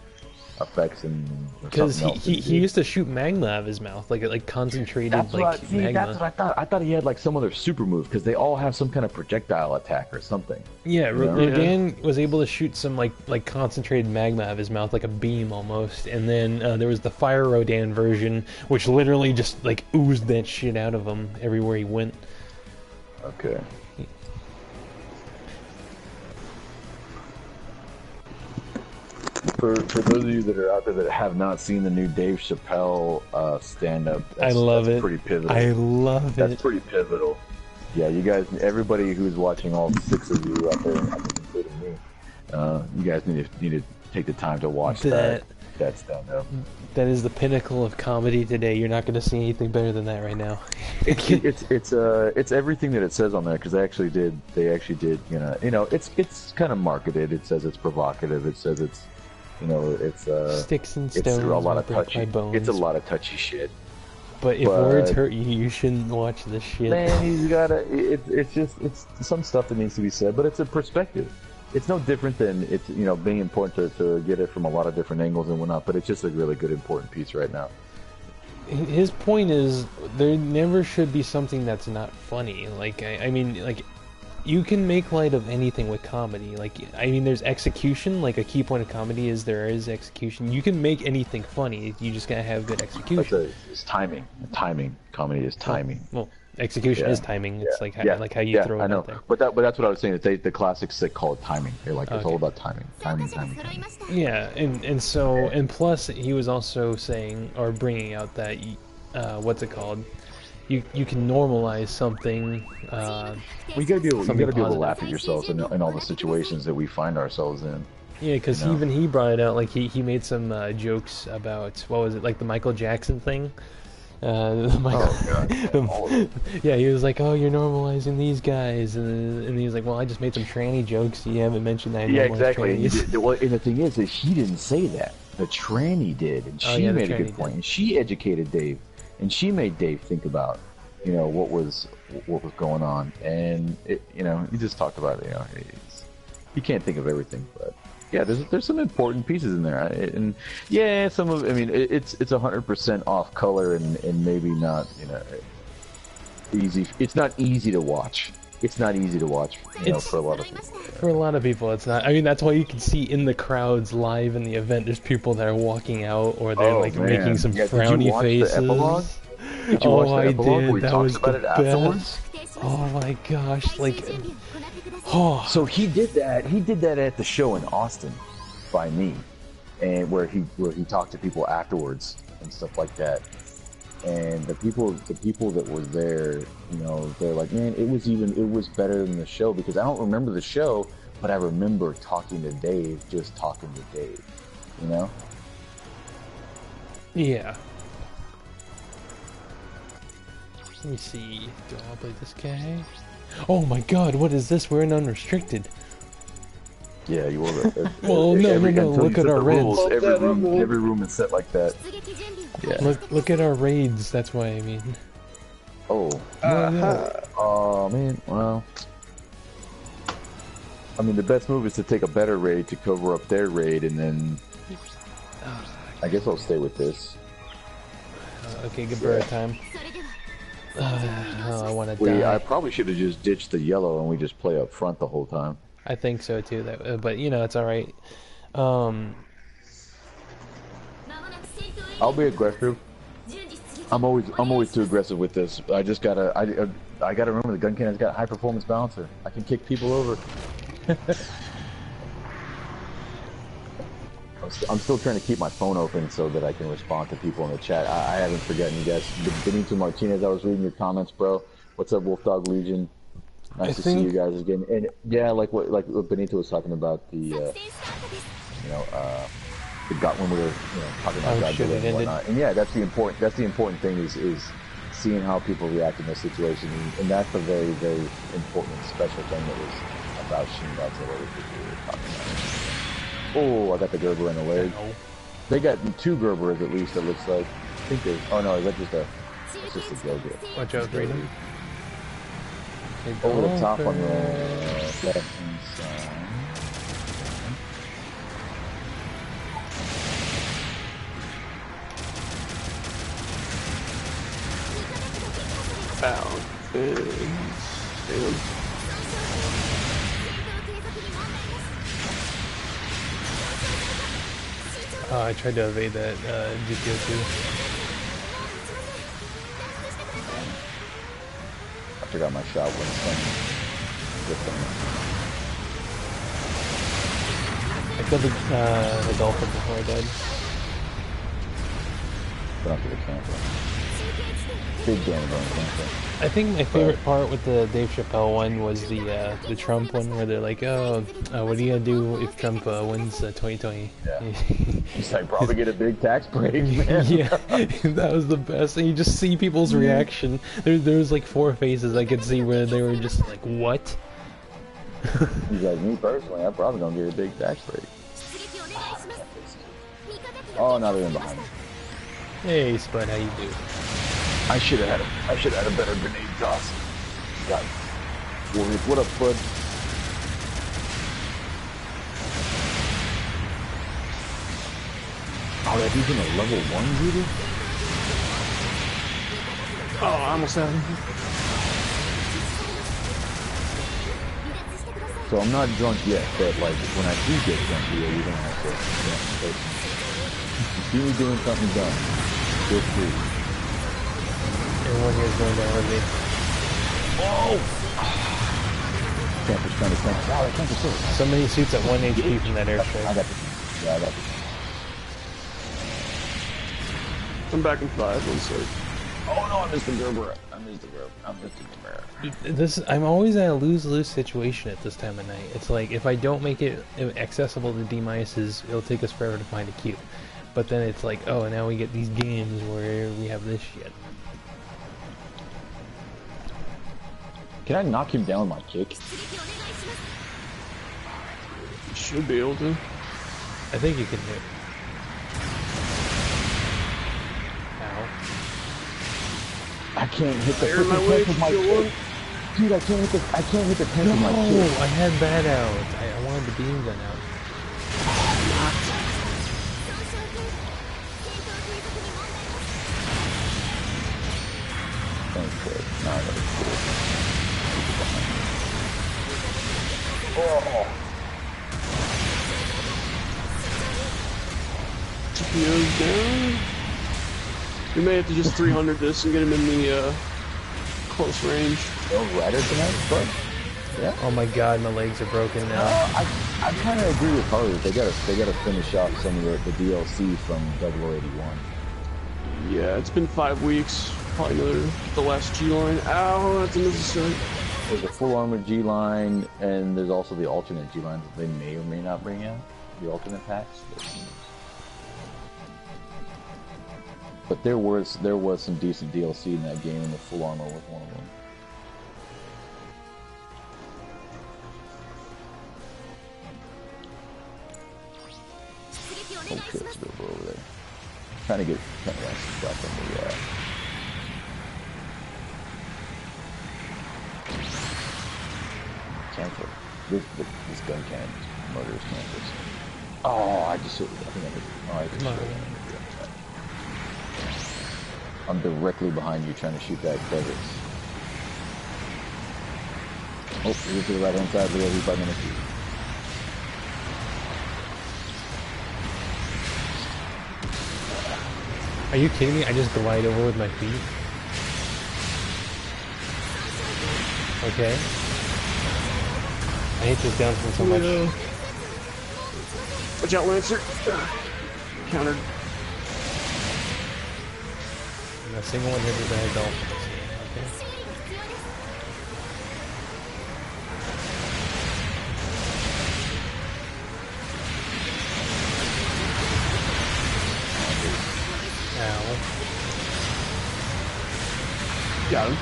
effects and because he used to shoot magma out of his mouth, like concentrated magma. That's what I thought. I thought he had like some other super move because they all have some kind of projectile attack or something. Yeah, Rodan was able to shoot some like concentrated magma out of his mouth, like a beam almost. And then there was the Fire Rodan version, which literally just like oozed that shit out of him everywhere he went. Okay. For those of you that are out there that have not seen the new Dave Chappelle stand-up, I love it. Pretty pivotal. I love it. That's pretty pivotal. Yeah, you guys, everybody who's watching, all 6 of you out there, I think including me, you guys need to take the time to watch that stand-up. That is the pinnacle of comedy today. You're not going to see anything better than that right now. It's everything that it says on there, because they actually did it's kind of marketed. It says it's provocative. It says it's sticks and stones. It's a lot of touchy. Bones. It's a lot of touchy shit. But if words hurt you, you shouldn't watch this shit. Man, he's gotta. It's some stuff that needs to be said, but it's a perspective. it's no different than it's being important to get it from a lot of different angles and whatnot. But it's just a really good important piece right now. His point is there never should be something that's not funny. Like I mean, like you can make light of anything with comedy. Like I mean, there's execution. Like a key point of comedy is there is execution. You can make anything funny. You just gotta have good execution. It's timing. Timing. Comedy is timing. Well, execution is timing. It's like how you throw it out there. But that's what I was saying. That the classics that call it timing. They're like it's all about timing. Timing. Yeah, and plus he was also saying or bringing out that what's it called? You can normalize something. You gotta be able to laugh at yourself in all the situations that we find ourselves in. Yeah, because even he brought it out. Like he made some jokes about what was it, like the Michael Jackson thing. Yeah, he was like, "Oh, you're normalizing these guys," and he was like, "Well, I just made some tranny jokes. You haven't mentioned that." Yeah, exactly. And the thing is that he didn't say that. The tranny did, and she made a good point. And she educated Dave, and she made Dave think about, what was going on. And he just talked about it. He can't think of everything, but. Yeah, there's some important pieces in there, and yeah, some of it's 100% off color and maybe not easy. It's not easy to watch. It's not easy to watch for a lot of people. For a lot of people, it's not. I mean, that's why you can see in the crowds live in the event. There's people that are walking out or they're making some frowny faces. Did you watch the epilogue where we talked about it afterwards? Oh my gosh! Like. Oh. So he did that. He did that at the show in Austin, by me, and where he talked to people afterwards and stuff like that. And the people that were there, they're like, man, it was better than the show because I don't remember the show, but I remember talking to Dave, just talking to Dave, Yeah. Let me see. Do I play this guy? Oh my god, what is this? We're in unrestricted. Yeah, you will. Well, no, look at our raids. Every room is set like that. Yeah. Look at our raids, that's why I mean. Oh. Oh, man, well. I mean, the best move is to take a better raid to cover up their raid, and then... I guess I'll stay with this. Okay, give her a time. I want to die. I probably should have just ditched the yellow and we just play up front the whole time. I think so too. But it's all right. I'll be aggressive. I'm always too aggressive with this. I just gotta remember the gun cannon's got a high performance balancer. I can kick people over. I'm still trying to keep my phone open so that I can respond to people in the chat. I haven't forgotten you guys. Benito Martinez, I was reading your comments, bro. What's up, Wolf Dog Legion? Nice to see you guys again. And yeah, like what Benito was talking about the when we were talking about Godzilla and whatnot. And yeah, that's the important thing is seeing how people react in those situations, and that's a very, very important special thing that was about Shin Godzilla that we were talking about. Oh, I got the Gerber in the leg. They got 2 Gerbers at least, it looks like. I think there's... Oh no, that's just a Go-Get. Watch out, Raiden. Over the top on the left side. I tried to evade that GBO2. I forgot my shot when it's I killed the dolphin before I died. Don't have to get canceled. Big damage on cancel. I think my favorite part with the Dave Chappelle one was the Trump one, where they're like, "Oh, what are you gonna do if Trump wins 2020?" Yeah. He's like, probably get a big tax break, man. Yeah, that was the best. And you just see people's reaction. There was like 4 faces I could see where they were just like, "What?" He's like, me personally, I'm probably gonna get a big tax break. Oh, now they're in behind me. Hey, Spud, how you do? I should have had a better grenade toss. God. What up, Spud? Oh, that dude's in a level 1 Voodoo? Oh, I almost had him. So I'm not drunk yet, but like when I do get drunk, you're gonna have to. If you see me doing something dumb, feel free. Everyone here is going down with me. Oh! Camper's trying to camp. Wow, that camper's so. So many suits at 1 HP from that airstrike. I got this. Yeah, I got this. I'm back in 5, 1 sec. Oh no, I missed the Gerber. I'm always in a lose-lose situation at this time of night. It's like, if I don't make it accessible to D-minuses, it'll take us forever to find a queue. But then it's like, oh, now we get these games where we have this shit. Can I knock him down with my kick? You should be able to. I think you can do it. Ow. I can't hit the Clear my way with my kick. Dude, I can't hit the tank with my kick. No, I had that out. I wanted the beam gun out. Okay, now I got it cool. Oh! GBO's down. We may have to just 300 this and get him in the close range. No rider tonight, bud? Yeah. Oh my god, my legs are broken now. I kind of agree with Harley. They gotta finish off some of the DLC from 0081. Yeah, it's been 5 weeks. Probably the last G line. Ow, that's unnecessary. There's a full armored G line, and there's also the alternate G lines that they may or may not bring out. The alternate packs. But there was some decent DLC in that game, and the full armor was one of them. Okay, let's go over there. Trying to get some stuff in the camper. This gun can murders campers. Oh, I think I just I'm directly behind you trying to shoot that crevice. Oh, you're to the right hand side of the road, 5 minutes. Are you kidding me? I just glide over with my feet. Okay. I hate this downfall so much. Watch out, Lancer. Countered. And a single one hit with the head dolphin. Okay. Ow. Got him.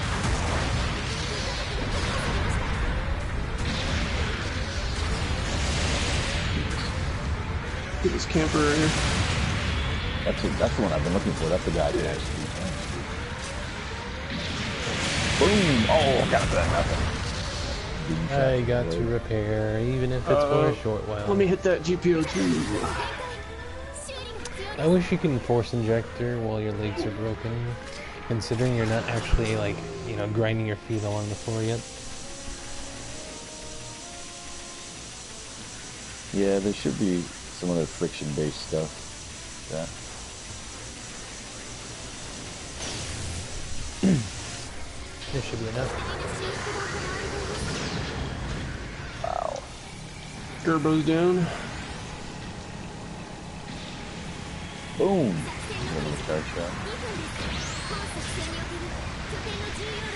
Get this camper right here. That's the one I've been looking for. That's the guy. Yeah. Boom! Oh, got that. I got to repair, even if it's for a short while. Let me hit that GBO2. I wish you can force injector while your legs are broken, considering you're not actually, like, you know, grinding your feet along the floor yet. Yeah, there should be some other friction-based stuff. Yeah. There should be enough. Wow. Gerbo's down. Boom!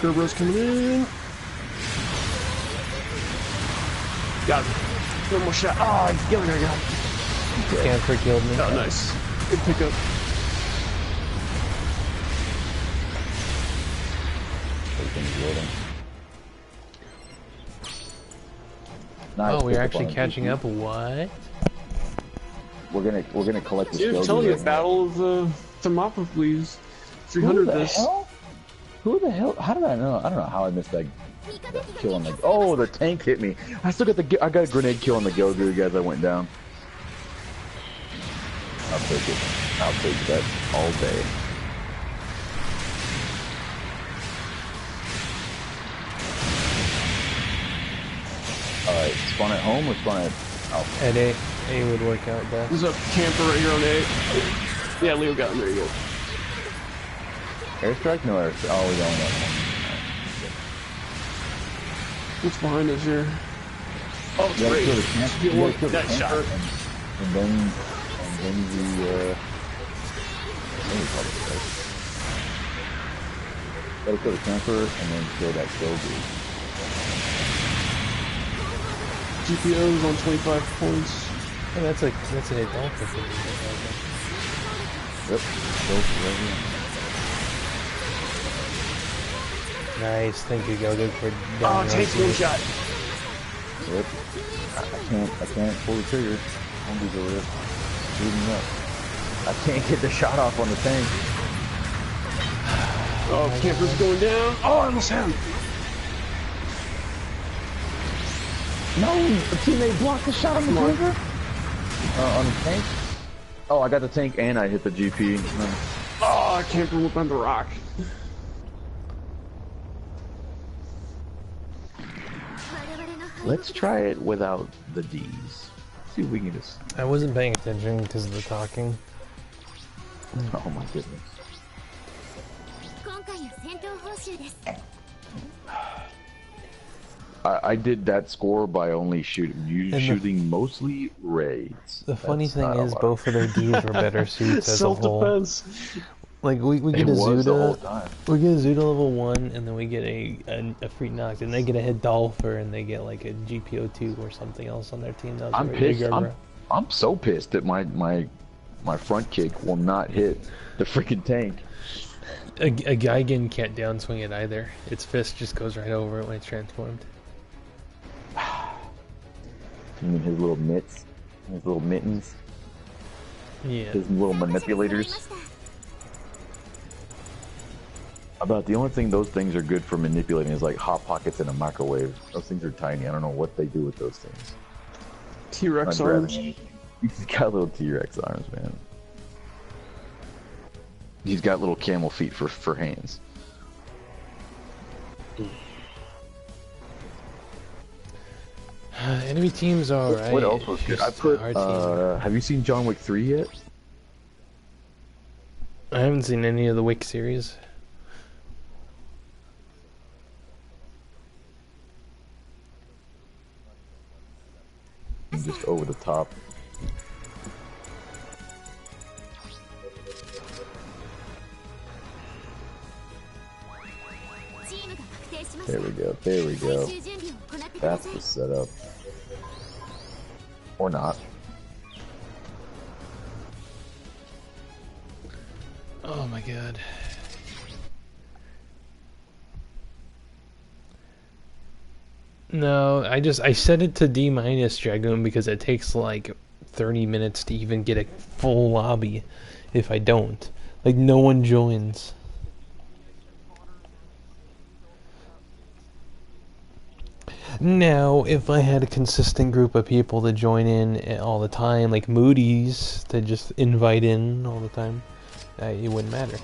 Gerbo's coming in. Got him. One more shot. Oh, I got him. Camper killed me. Oh, nice. Good pickup. Nice. Oh, we're actually catching up. What? We're gonna collect the Dude, skills. I'm telling you, Battle of Thermopyles. 300 this. Hell? Who the hell? How did I know? I don't know how I missed that kill on the. Oh, the tank hit me. I got a grenade kill on the Gogu as I went down. I'll take it. I'll take that all day. Alright, spawn at home or spawn at Alpha? At A. A would work out best. There's a camper right here on A. Yeah, Leo got him. There you go. Airstrike? No airstrike. Oh, we're going at home. What's behind us here? Oh, it's You great. gotta kill the That camper shot. and then the what do you call it, right? Gotta kill the camper and then kill that kill dude. GPO is on 25 points. Oh, that's a hit ball for me. Yep. Kill right here. Nice, thank you, Gogo, for Oh, down take one shot. Yep. I can't pull the trigger. Zombies over there. Shooting up. I can't get the shot off on the tank. Oh, camper's going down. Oh, I almost had him. No, the teammate blocked the shot on the camper. On the tank. Oh, I got the tank and I hit the GP. Oh, camper went on the rock. Let's try it without the D's. See if we can just. I wasn't paying attention because of the talking. Oh my goodness. I did that score by only shooting mostly raids. The funny thing is, both of their Ds were better suits as a whole. Self-defense. Like we get a Zuda, we get a Zuda level 1, and then we get a free knock, and they get a hit Dolpher, and they get like a GBO2 or something else on their team. I'm pissed. I'm so pissed that my front kick will not hit the freaking tank. A Geigen can't downswing it either. Its fist just goes right over it when it's transformed. You mean his little mitts? His little mittens? Yeah. His little manipulators? About the only thing those things are good for manipulating is like hot pockets in a microwave. Those things are tiny. I don't know what they do with those things. T-Rex arms. He's got little T-Rex arms, man. He's got little camel feet for hands. Enemy teams are alright. What else was good? I put. Have you seen John Wick 3 yet? I haven't seen any of the Wick series. Just over the top. There we go. There we go. That's the setup. Or not. Oh my god. No, I set it to D- Dragoon because it takes like 30 minutes to even get a full lobby if I don't. Like no one joins. Now, if I had a consistent group of people to join in all the time, like Moody's to just invite in all the time, it wouldn't matter.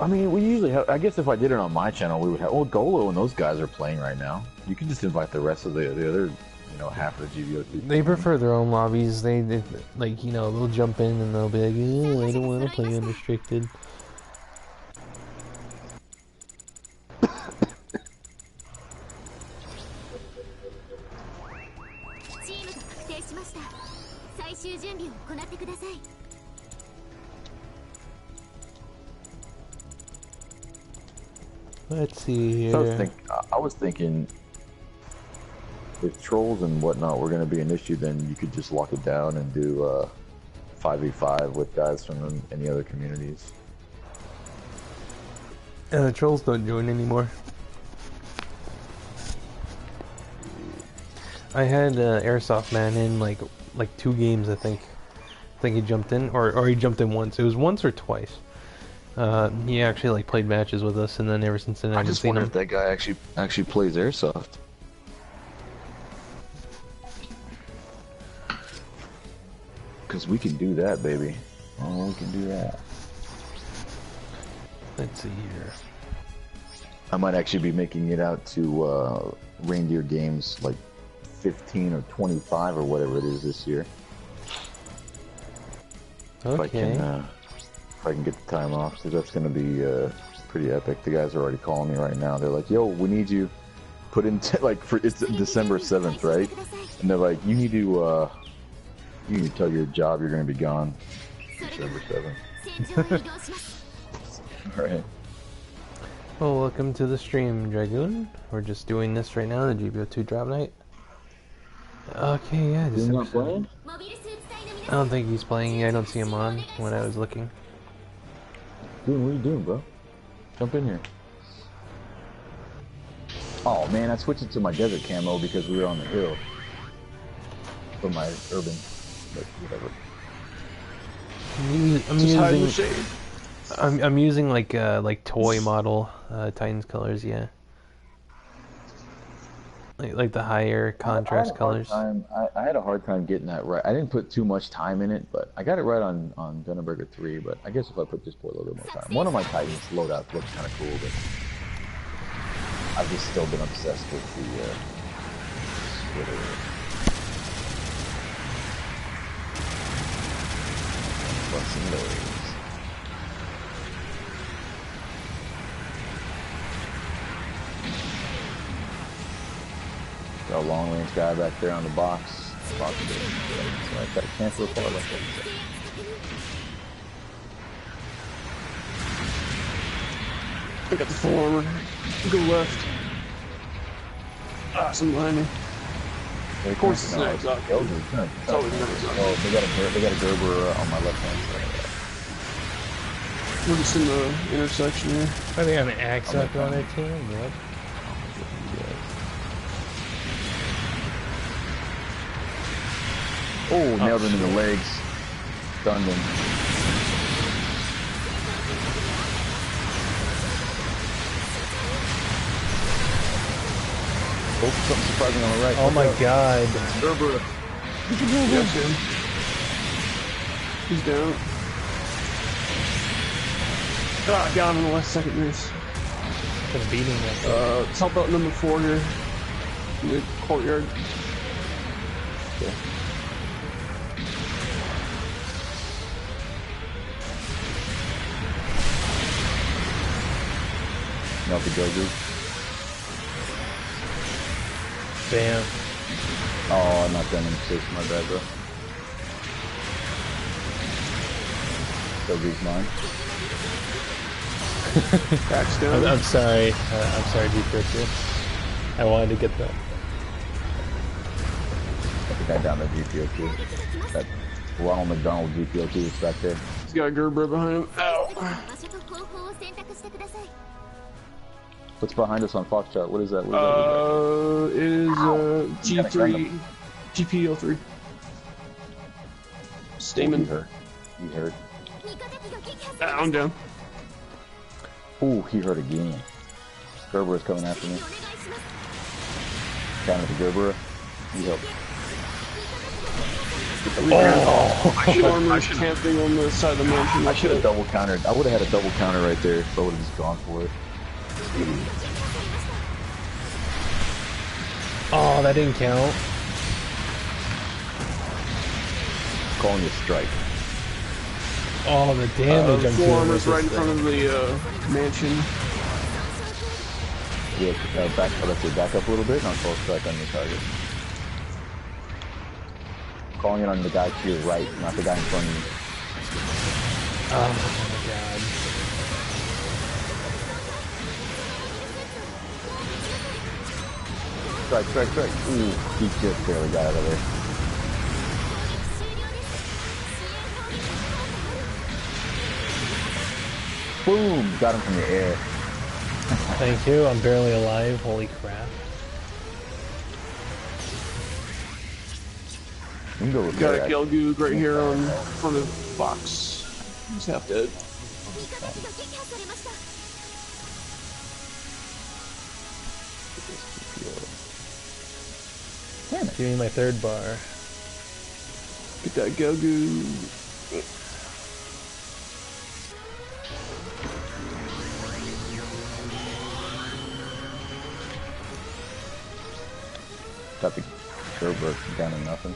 I mean, we usually have, I guess if I did it on my channel, we would have, well, Golo and those guys are playing right now. You can just invite the rest of the other, half of the GBO2. They prefer their own lobbies. They like, they'll jump in and they'll be like, I don't want to play unrestricted. Let's see here. So I was thinking, if trolls and whatnot were going to be an issue, then you could just lock it down and do 5v5 with guys from any other communities. The trolls don't join anymore. I had Airsoft Man in like 2 games, I think. I think he jumped in, or he jumped in once. It was once or twice. He actually played matches with us, and then ever since then I haven't seen him. I just wonder if that guy actually plays Airsoft. Because we can do that, baby. Oh, we can do that. Let's see here. I might actually be making it out to Reindeer Games like 15 or 25 or whatever it is this year. Okay. If I can get the time off, because that's going to be pretty epic. The guys are already calling me right now. They're like, "Yo, we need you put into like for it's December 7th, right?" And they're like, "You need to tell your job you're going to be gone December 7th." All right. Well, welcome to the stream, Dragoon. We're just doing this right now, the GBO2 Drop night. Okay, yeah, He's not playing? I don't think he's playing. I don't see him on when I was looking. Dude, what are you doing, bro? Jump in here. Oh man, I switched it to my desert camo because we were on the hill. For my urban, but whatever. I'm using like toy model Titans colors, yeah. Like the higher contrast colors. I had a hard time getting that right. I didn't put too much time in it, but I got it right on Gunnerberger 3. But I guess if I put just for a little bit more time, one of my Titans loadouts looks kind of cool, but I've just still been obsessed with the Twitter. Got a long range guy back there on the box. So I got to cancel the call like that. I got the full armor. Go left. Ah, some behind me. Of course it's not. It's always next. Oh, they got a Gerber on my left hand side. We're just in the intersection here. Are they on an axe up on their team? What? Oh, nailed him in the legs. Stunned him. Oh, something surprising on the right. Oh my god. Gerber. Yes, him. He's down. Ah, got him in the last second miss. Been beating that. Let's help out number 4 here. In the courtyard. Okay. Not the Gogu. Bam. Oh, I'm not done in 6, my bad, bro. Gogu's mine. Backs down. I'm sorry. I'm sorry, G-Purchase. I wanted to get that. Got the guy down there, GPO2. That Ronald McDonald GPO2 is back there. He's got a Gerber behind him. Ow! What's behind us on Foxtrot? What is that? What is it is G3, GPO3. Stamen. He hurt. Ah, I'm down. Ooh, he hurt again. Gerber is coming after me. Counter to Gerber. He helped. Oh! I should armor camping on the side of the mansion. I should have double countered. I would have had a double counter right there, so I would have just gone for it. Oh, that didn't count. Calling you strike. Oh, the damage I'm the doing. armor's right in front of the mansion. Yeah, back up a little bit, and I'll call strike on your target. Calling it on the guy to your right, not the guy in front of you. Oh my god. Strike. Ooh, he just barely got out of there. Boom! Got him from the air. Thank you, I'm barely alive, holy crap. We can go with Got a Gelgoog right here on front of Fox. He's half dead. Damn it. Give me my 3rd bar. Get that Gelgoog. Got the Gerber down to nothing.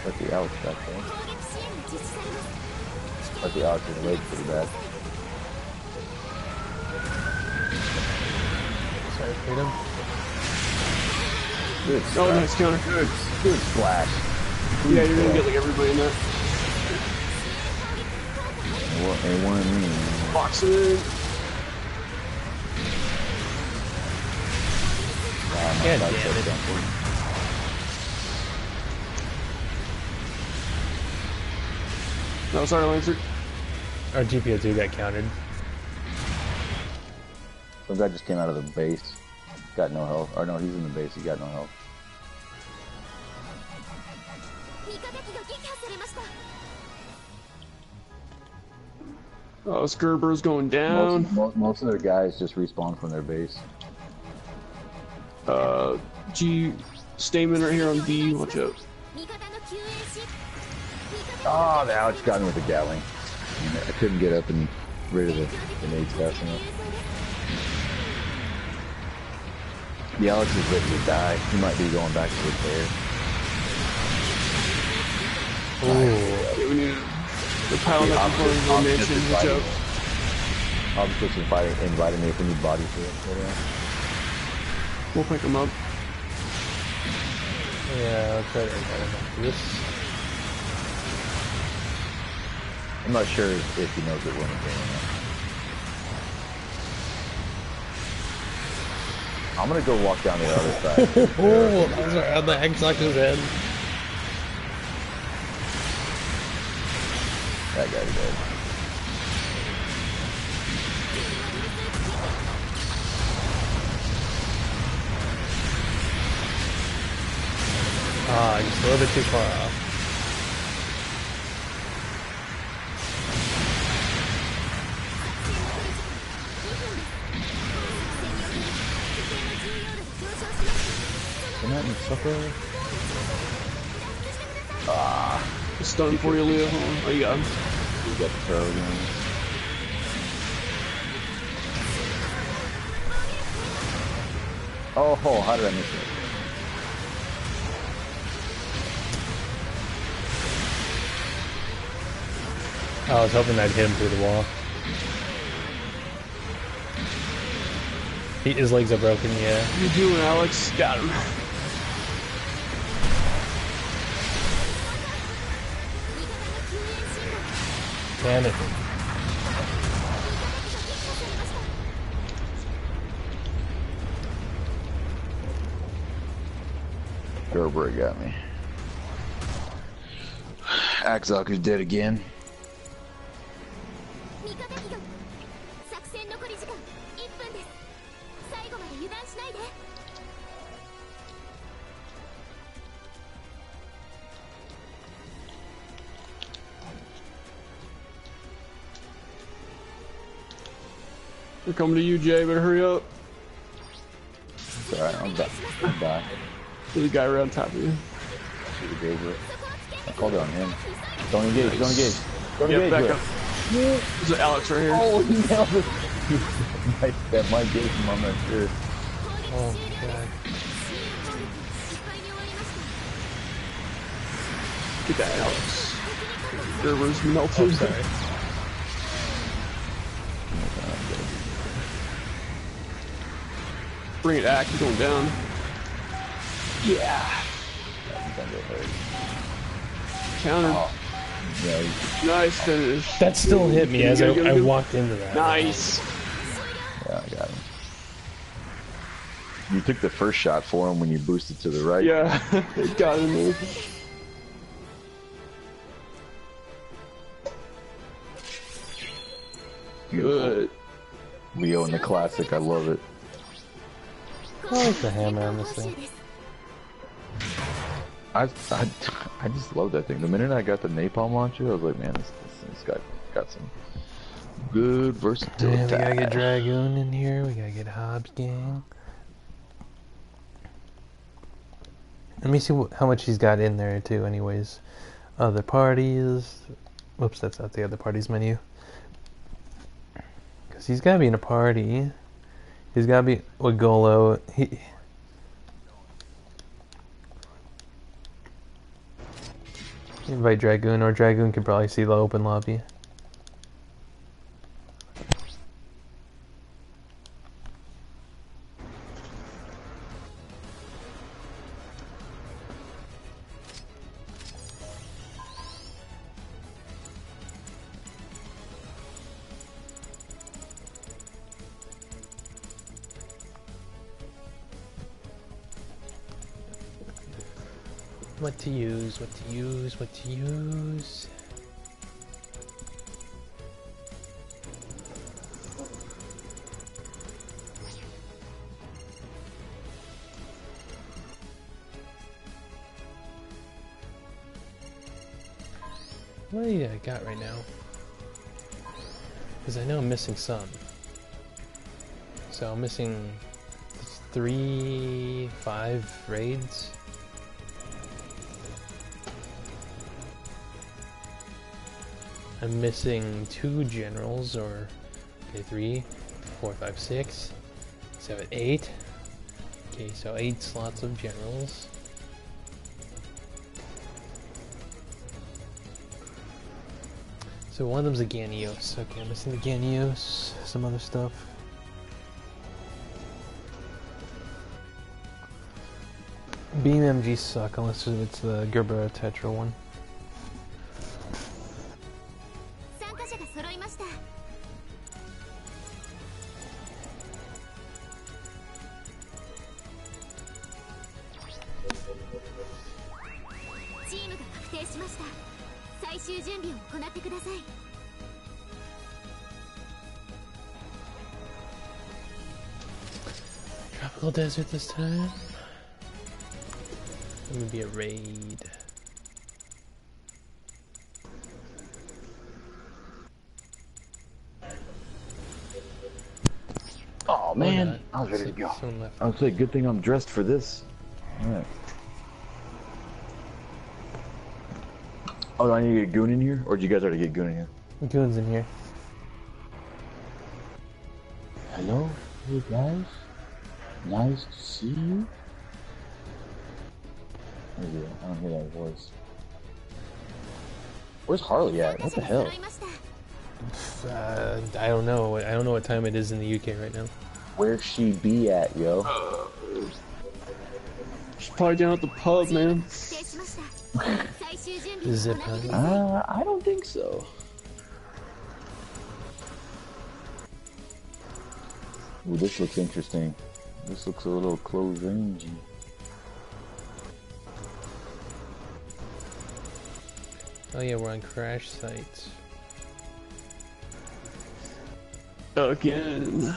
Got the Alex back there. Got the Alex in the legs pretty bad. Sorry, freedom. Good Oh, nice counter. Good splash. Yeah, you're gonna get like everybody in there. And one Box it in. God damn it. No, sorry, Lancer. Our GBO2 got countered. Some guy just came out of the base. Got no health. Or no, he's in the base. He got no health. Oh, Skerber's going down. Most of their guys just respawn from their base. G Stamen right here on B. Watch out. Oh, the Alex got me with the Gatling. I couldn't get up and rid of the grenades fast enough. The Alex is ready to die. He might be going back to repair. Oh, we need the pilot up before we go mansion. Watch out. Opposite's inviting me if we need bodies for it. We'll pick him up. Yeah, I'll try to invite him after this. I'm not sure if he knows that we're in the game or not. I'm gonna go walk down the other side. Oh, I was around the X-Lock's head. That guy's dead. Ah, just a little bit too far off. Isn't that in sucker? Stun for you, Leo. Oh, you got him. You got the throw again. Oh, how did I miss it? I was hoping I'd hit him through the wall. His legs are broken, yeah. You doing, Alex? Got him. Damn it. Gerber got me. Axok is dead again. They're coming to you, Jay. Better hurry up. It's alright, I'll die. There's a guy right on top of you. Shoot the gauge with it. I called it on him. Don't engage, don't engage. Don't Yep, engage back with up. There's Alex right here. Oh, he nailed it. That might get him, I'm not sure. Oh, God. Get that, Alex. Gerber's melted. Oh, sorry. Bring it back. He's going down. Yeah. Counter. Oh. Yeah, Nice finish. That still hit me as I Good. walked into that. Nice. yeah, I got him. You took the first shot for him when you boosted to the right. Yeah, got him there. Good. Leo in the classic, I love it. I like the hammer on this thing. I just love that thing. The minute I got the napalm launcher, I was like, man, this thing's got some good versatility. Yeah, we gotta get Dragoon in here. We gotta get Hobbs gang. Let me see how much he's got in there too. Anyways, other parties. Whoops, that's not the other parties menu. Because he's gotta be in a party. He's gotta be with Golo. Invite Dragoon, or Dragoon can probably see the open lobby. What to use, what to use, what to use. What do I got right now? Because I know I'm missing some. So I'm missing 5 raids. I'm missing 2 generals, or okay, 3, 4, 5, 6, 7, 8. Okay, so 8 slots of generals. So one of them's a Ganios. Okay, I'm missing the Ganios, some other stuff. Beam MGs suck unless it's the Gerbera Tetra one. Tropical desert this time. It's gonna be a raid. Oh man, I was ready to go. I would say, good thing I'm dressed for this. Alright. Oh, do I need to get Goon in here? Or did you guys already get Goon in here? Goon's in here. Hello? Hey guys? Nice to see you. I don't hear that voice. Where's Harley at? What the hell? I don't know. I don't know what time it is in the UK right now. Where's she be at, yo? She's probably down at the pub, man. Zip. I don't think so. Ooh, this looks interesting. This looks a little close rangey. Oh yeah, we're on crash sites. Again.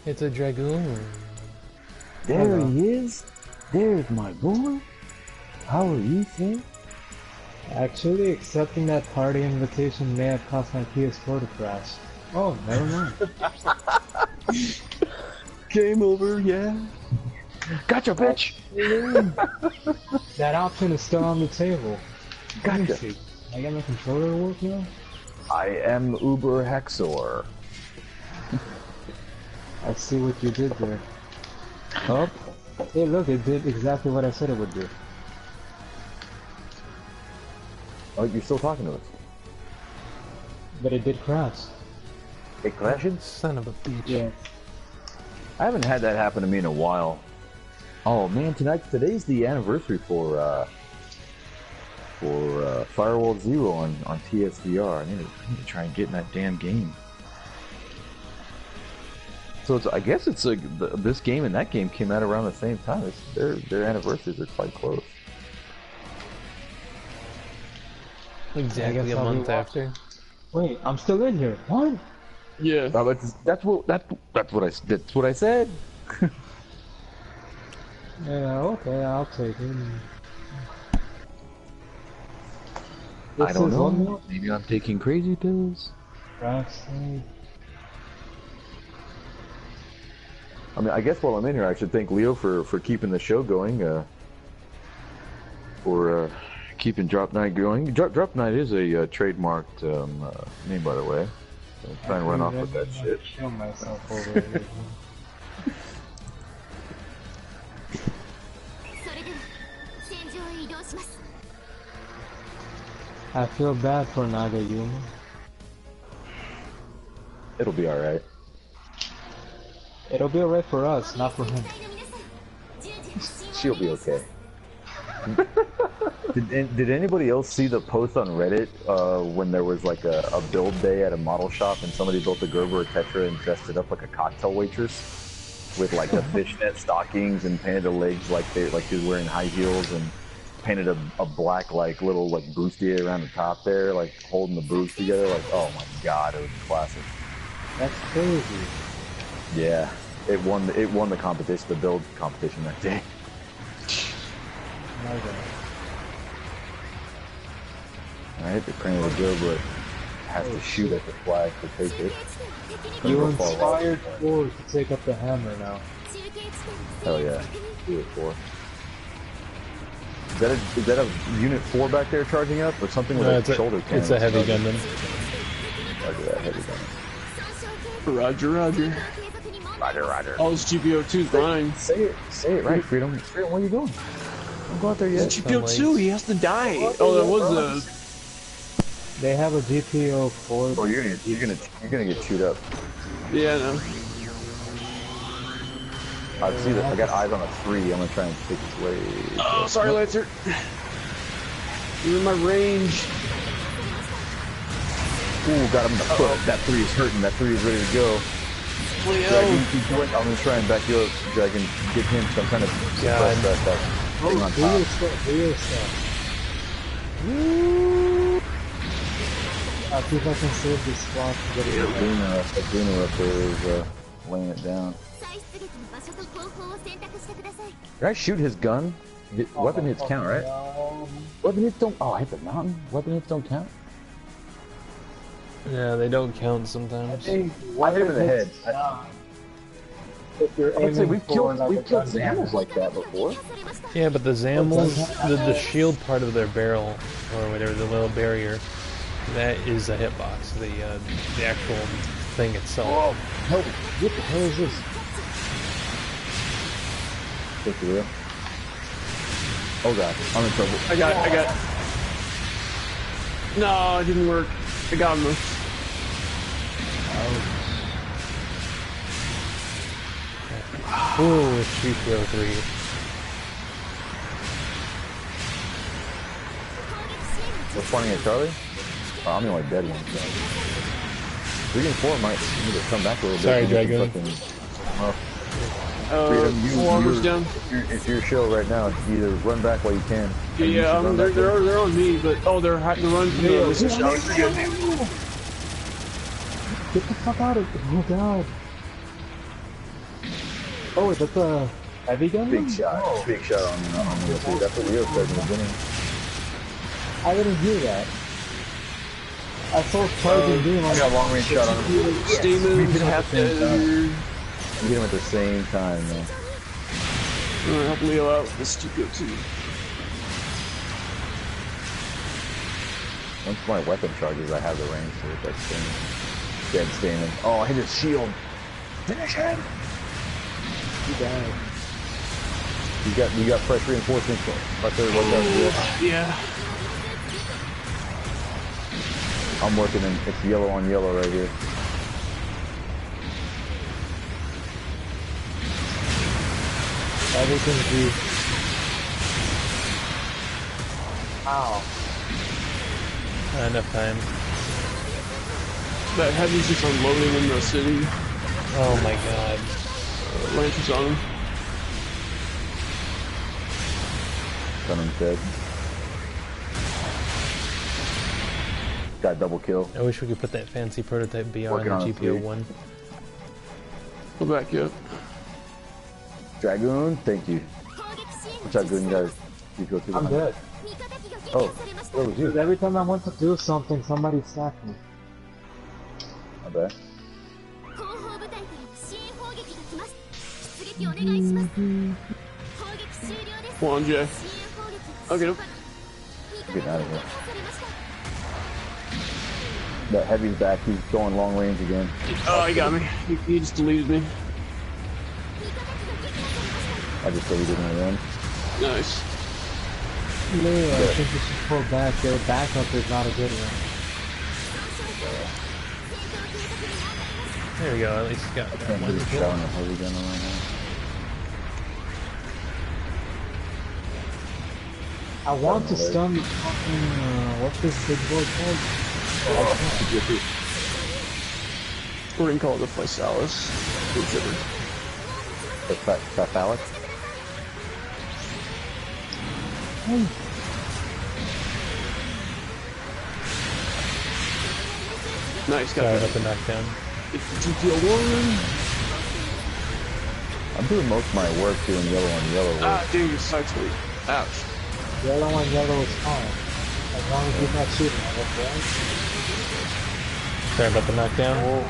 It's a Dragoon. There he is. There's my boy. How are you, sir? Actually, accepting that party invitation may have caused my PS4 to crash. Oh, never mind. Game over, yeah. Gotcha, bitch! That option is still on the table. Gotcha. I got my controller to work now? I am Uber Hexor. I see what you did there. Oh, hey look, it did exactly what I said it would do. Oh, you're still talking to us. But it did crash. It crashed? Son of a bitch. Yeah. I haven't had that happen to me in a while. Oh man, today's the anniversary for Firewall Zero on PSVR. I need to try and get in that damn game. So I guess it's this game and that game came out around the same time. Their anniversaries are quite close. Exactly a month after. Wait, I'm still in here. What? Yeah. That's what I said. Yeah, okay, I'll take it. I don't know. Maybe I'm taking crazy pills. Right. I mean, I guess while I'm in here, I should thank Leo for keeping the show going, for keeping Drop Night going. Drop Night is a trademarked name, by the way. Don't try and run off with that shit. Kill myself over it. I feel bad for Nagayuma. It'll be alright. It'll be alright for us, not for him. She'll be okay. Did anybody else see the post on Reddit when there was like a build day at a model shop and somebody built a Gerber or Tetra and dressed it up like a cocktail waitress with like the fishnet stockings and painted the legs like she was wearing high heels and painted a black like little like bustier around the top there, like holding the boobs together. Like, oh my god, it was classic. That's crazy. Yeah, it won the competition, the build competition that day. Alright, the crane of the Gerber has to shoot at the flag to take it. You inspired Ford to take up the hammer now. Hell yeah. Do it, 4. Is that a Unit 4 back there charging up, or something with a shoulder cannon? It's a heavy gunman. Roger that, heavy gunman. Roger, roger. Roger, roger. Oh, this GBO2's mine. Say it right, Freedom. Freedom, where you going? Don't go out there yet. It's GBO2, he has to die. Oh, that was They have a GPO4. Oh, you're gonna get chewed up. Yeah, no. I see that. I got eyes on a 3. I'm gonna try and take its way. Oh, sorry, Lancer. You're in my range. Ooh, got him in the foot. That 3 is hurting. That 3 is ready to go. Dragon, keep going. I'm gonna try and back you up, Dragon. Get him. So I'm trying to suppress that thing on top. Do your stuff. Woo! I'll see if I can save this spot. Aduna up there is laying it down. Did I shoot his gun? Weapon hits count, right? Weapon hits don't. Oh, I hit the mountain. Weapon hits don't count. Yeah, they don't count sometimes. I hit him in the head. If you're I'd say we've killed Zamels like that before. Yeah, but the Zamels, the shield part of their barrel, or whatever, the little barrier, that is a hitbox. The actual thing itself. Whoa! Help! What the hell is this? Take the real. Oh god, I'm in trouble. I got. No, it didn't work. I got him. Ooh, it's GPO3. What's funny at Charlie? Oh, I'm the only dead one. So. 3 and 4 might need to come back a little bit. Sorry, Dragon. Freedom, down. It's your show right now. Either run back while you can. Yeah, they're on me, but they're hiding the run from the shot. Get the fuck out of it! Oh god! Oh, is that the heavy gun? Big shot. Oh. Big shot on the other. That's what Leo said in the beginning. I didn't hear that. I saw charging beam on. I got a long range shot on him. Steamers have to. We hit him at the same time, man. I'm gonna help Leo out with this GBO2. Once my weapon charges, I have the range to hit that thing. Dead standing. Oh, I hit his shield. Finish him! He died. You got fresh reinforcements right there. Yeah. I'm working in. It's yellow on yellow right here. Everything's due. Ow. Not enough time. That heavy's just unloading in the city. Oh my god. Lancer's on him. Gunner's dead. Got double kill. I wish we could put that fancy prototype BR Working on the on GPO1. Go back you up. Dragoon, thank you. What's up, good guys? GPO2 I'm dead. Oh, where was you? Every time I want to do something, somebody sacked me. My bad. Come on, Jay. I'll get him. Getting out of here. That heavy's back. He's going long range again. Oh, he got me. He just deleted me. I just deleted him again. Nice. Leo, I think you should pull back. Their backup is not a good one. There we go, at least got that one. Showing a heavy gun right now. I want to stun the fucking, what's this big boy called? We're gonna call it the Physalis. Whichever. The Physalis? Nice, got Sorry that. about the knockdown. GBO1. I'm doing most of my work doing yellow on yellow work. Ah, dude, your sights me. Ouch. Yellow on yellow is fine. As long as he's not shooting at it, right? Sorry about the knockdown.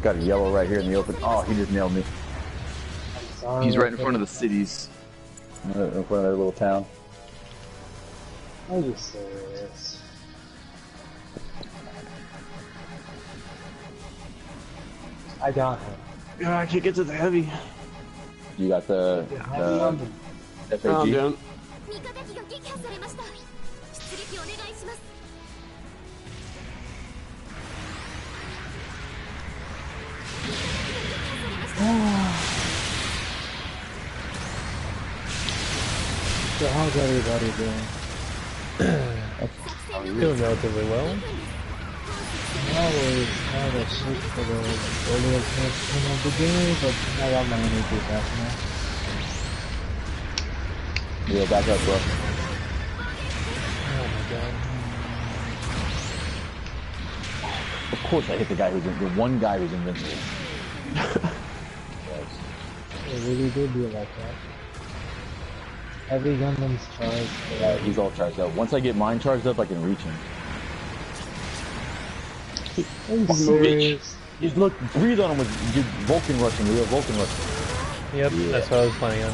Got a yellow right here in the open. Oh, he just nailed me. Sorry, He's right in front of the cities. In front of their little town. Are you serious? I got him. Yeah, I can't get to the heavy. You got the FAG? I'm down. So how's everybody doing? Doing relatively well. Always had a shit for the earlier portion of the game, but I got my energy back now. Yeah, back up, bro. Oh my god. Of course I hit the guy who's the one guy who's invincible. It really did be like that. Every gunman's charged. Yeah, he's all charged up. Once I get mine charged up, I can reach him. Are you serious? Just look, breathe on him with Vulcan rushing, real Vulcan rushing. Yep, Yeah. that's what I was planning on.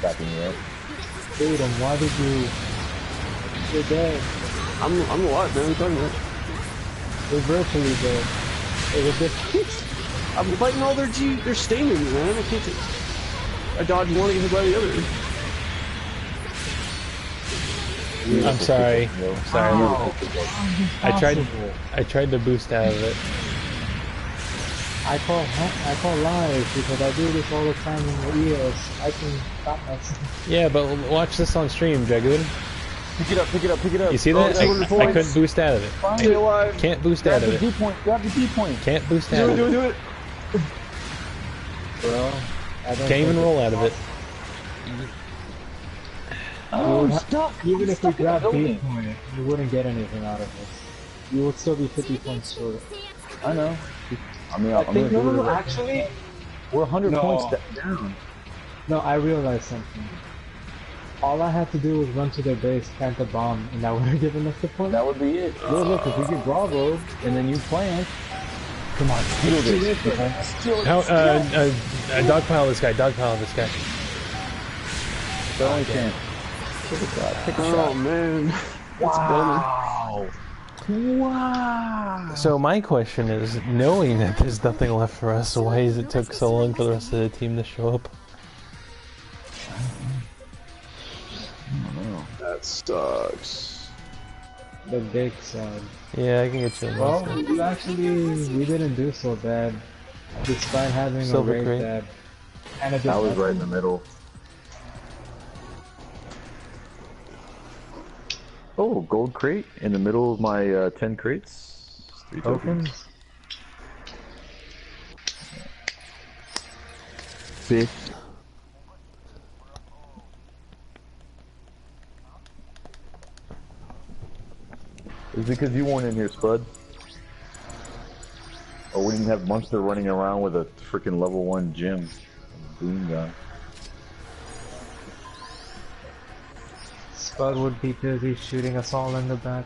Backing you up. Freedom, why did you... You're dead. I'm alive, man. What are you talking about? You're virtually dead. It was just... I'm fighting all their they're staining me, man. I can't take... I dodge one and get hit by the other. I'm sorry. Sorry. Oh, I tried to boost out of it. I call live because I do this all the time in the EOS. I can stop myself. Yeah, but watch this on stream, Dragoon. Pick it up, pick it up, pick it up. You see that? I couldn't boost out of it. Stay alive. Can't boost Grab out of the it. D point, grab the D point. Can't boost out of Do it. it. Bro, I don't Can't even roll out of it. Oh, I'm stuck. Even if we stuck in the grab building. B point, we wouldn't get anything out of this. You would still be 50 points short. I know. I mean, I think, no, actually, we're 100 No. points down. no, I realized something. All I had to do was run to their base, plant a bomb, and that would have given us the point. That would be it. Look, if we get Bravo, and then you plant, come on, Steal this. How, dogpile this guy, dogpile this guy. The only chance. Take a shot. Take a Oh, shot. man. Wow. Wow. So my question is, knowing that there's nothing left for us, why is it took so long for the rest of the team to show up? That sucks. the big side. Yeah, I can get you a Well, monster. we didn't do so bad, despite having Silver a raid crate. that kind of I was right in the middle. Oh, gold crate in the middle of my 10 crates. 3 tokens. tokens. Fifth. Is it because you weren't in here, Spud? Or we didn't have Munster running around with a freaking level 1 gym. Boom gun. Spud would be busy shooting us all in the back.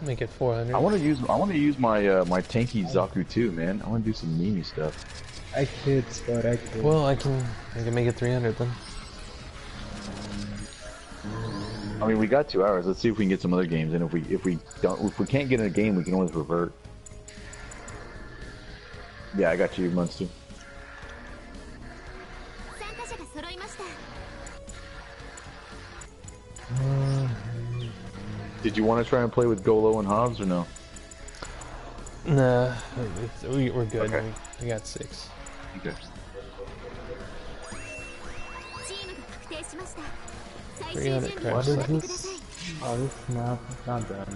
Make it 400. I want to use my my tanky Zaku too, man. I want to do some Mimi stuff. I could, but I could. Well, I can make it 300 then. I mean, we got 2 hours. Let's see if we can get some other games. And if we can't get in a game, we can always revert. Yeah, I got you, Munster. Did you want to try and play with Golo and Hobbs or no? Nah, we're good. Okay. We got 6. Okay. 300 crash What is sites. this? Oh, this is not done.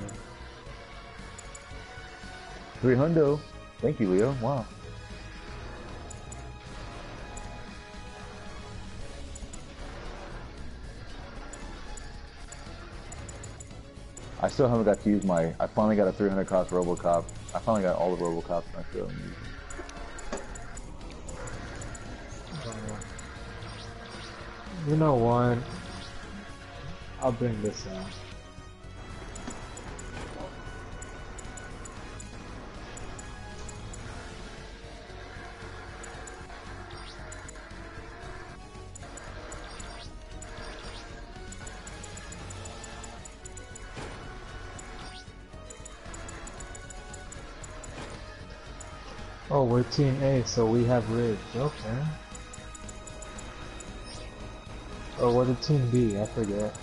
300. Thank you, Leo. Wow. I still haven't got to use my. I finally got a 300 cost Robocop. I finally got all the Robocops and I still haven't used them. You know what? I'll bring this out. Oh, we're Team A, so we have Ridge. Okay. Or what did Team B? I forget.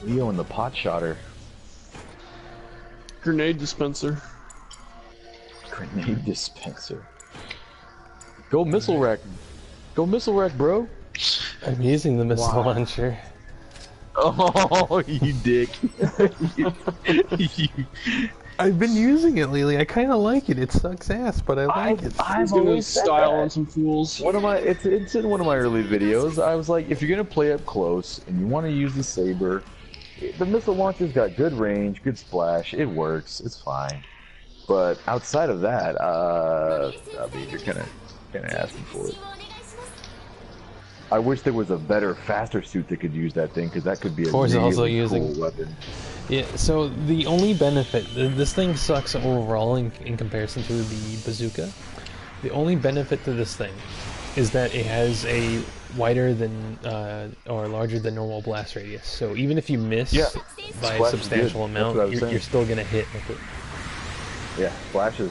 Leo and the pot shotter. Grenade dispenser. Grenade dispenser. Go missile rack. Go missile rack, bro. I'm using the missile launcher. Oh, you dick. I've been using it lately. I kind of like it. It sucks ass, but I like it. He's gonna style on some fools. It's in one of my early videos. I was like, if you're gonna play up close and you want to use the saber, the missile launcher's got good range, good splash. It works. It's fine. But outside of that, I mean, you're kind of asking for it. I wish there was a better, faster suit that could use that thing, because that could be a really also cool using weapon. Yeah, so the only benefit, this thing sucks overall in comparison to the bazooka. The only benefit to this thing is that it has a wider than, or larger than normal blast radius. So even if you miss by a substantial amount, you're still gonna hit with it. Yeah, Flash is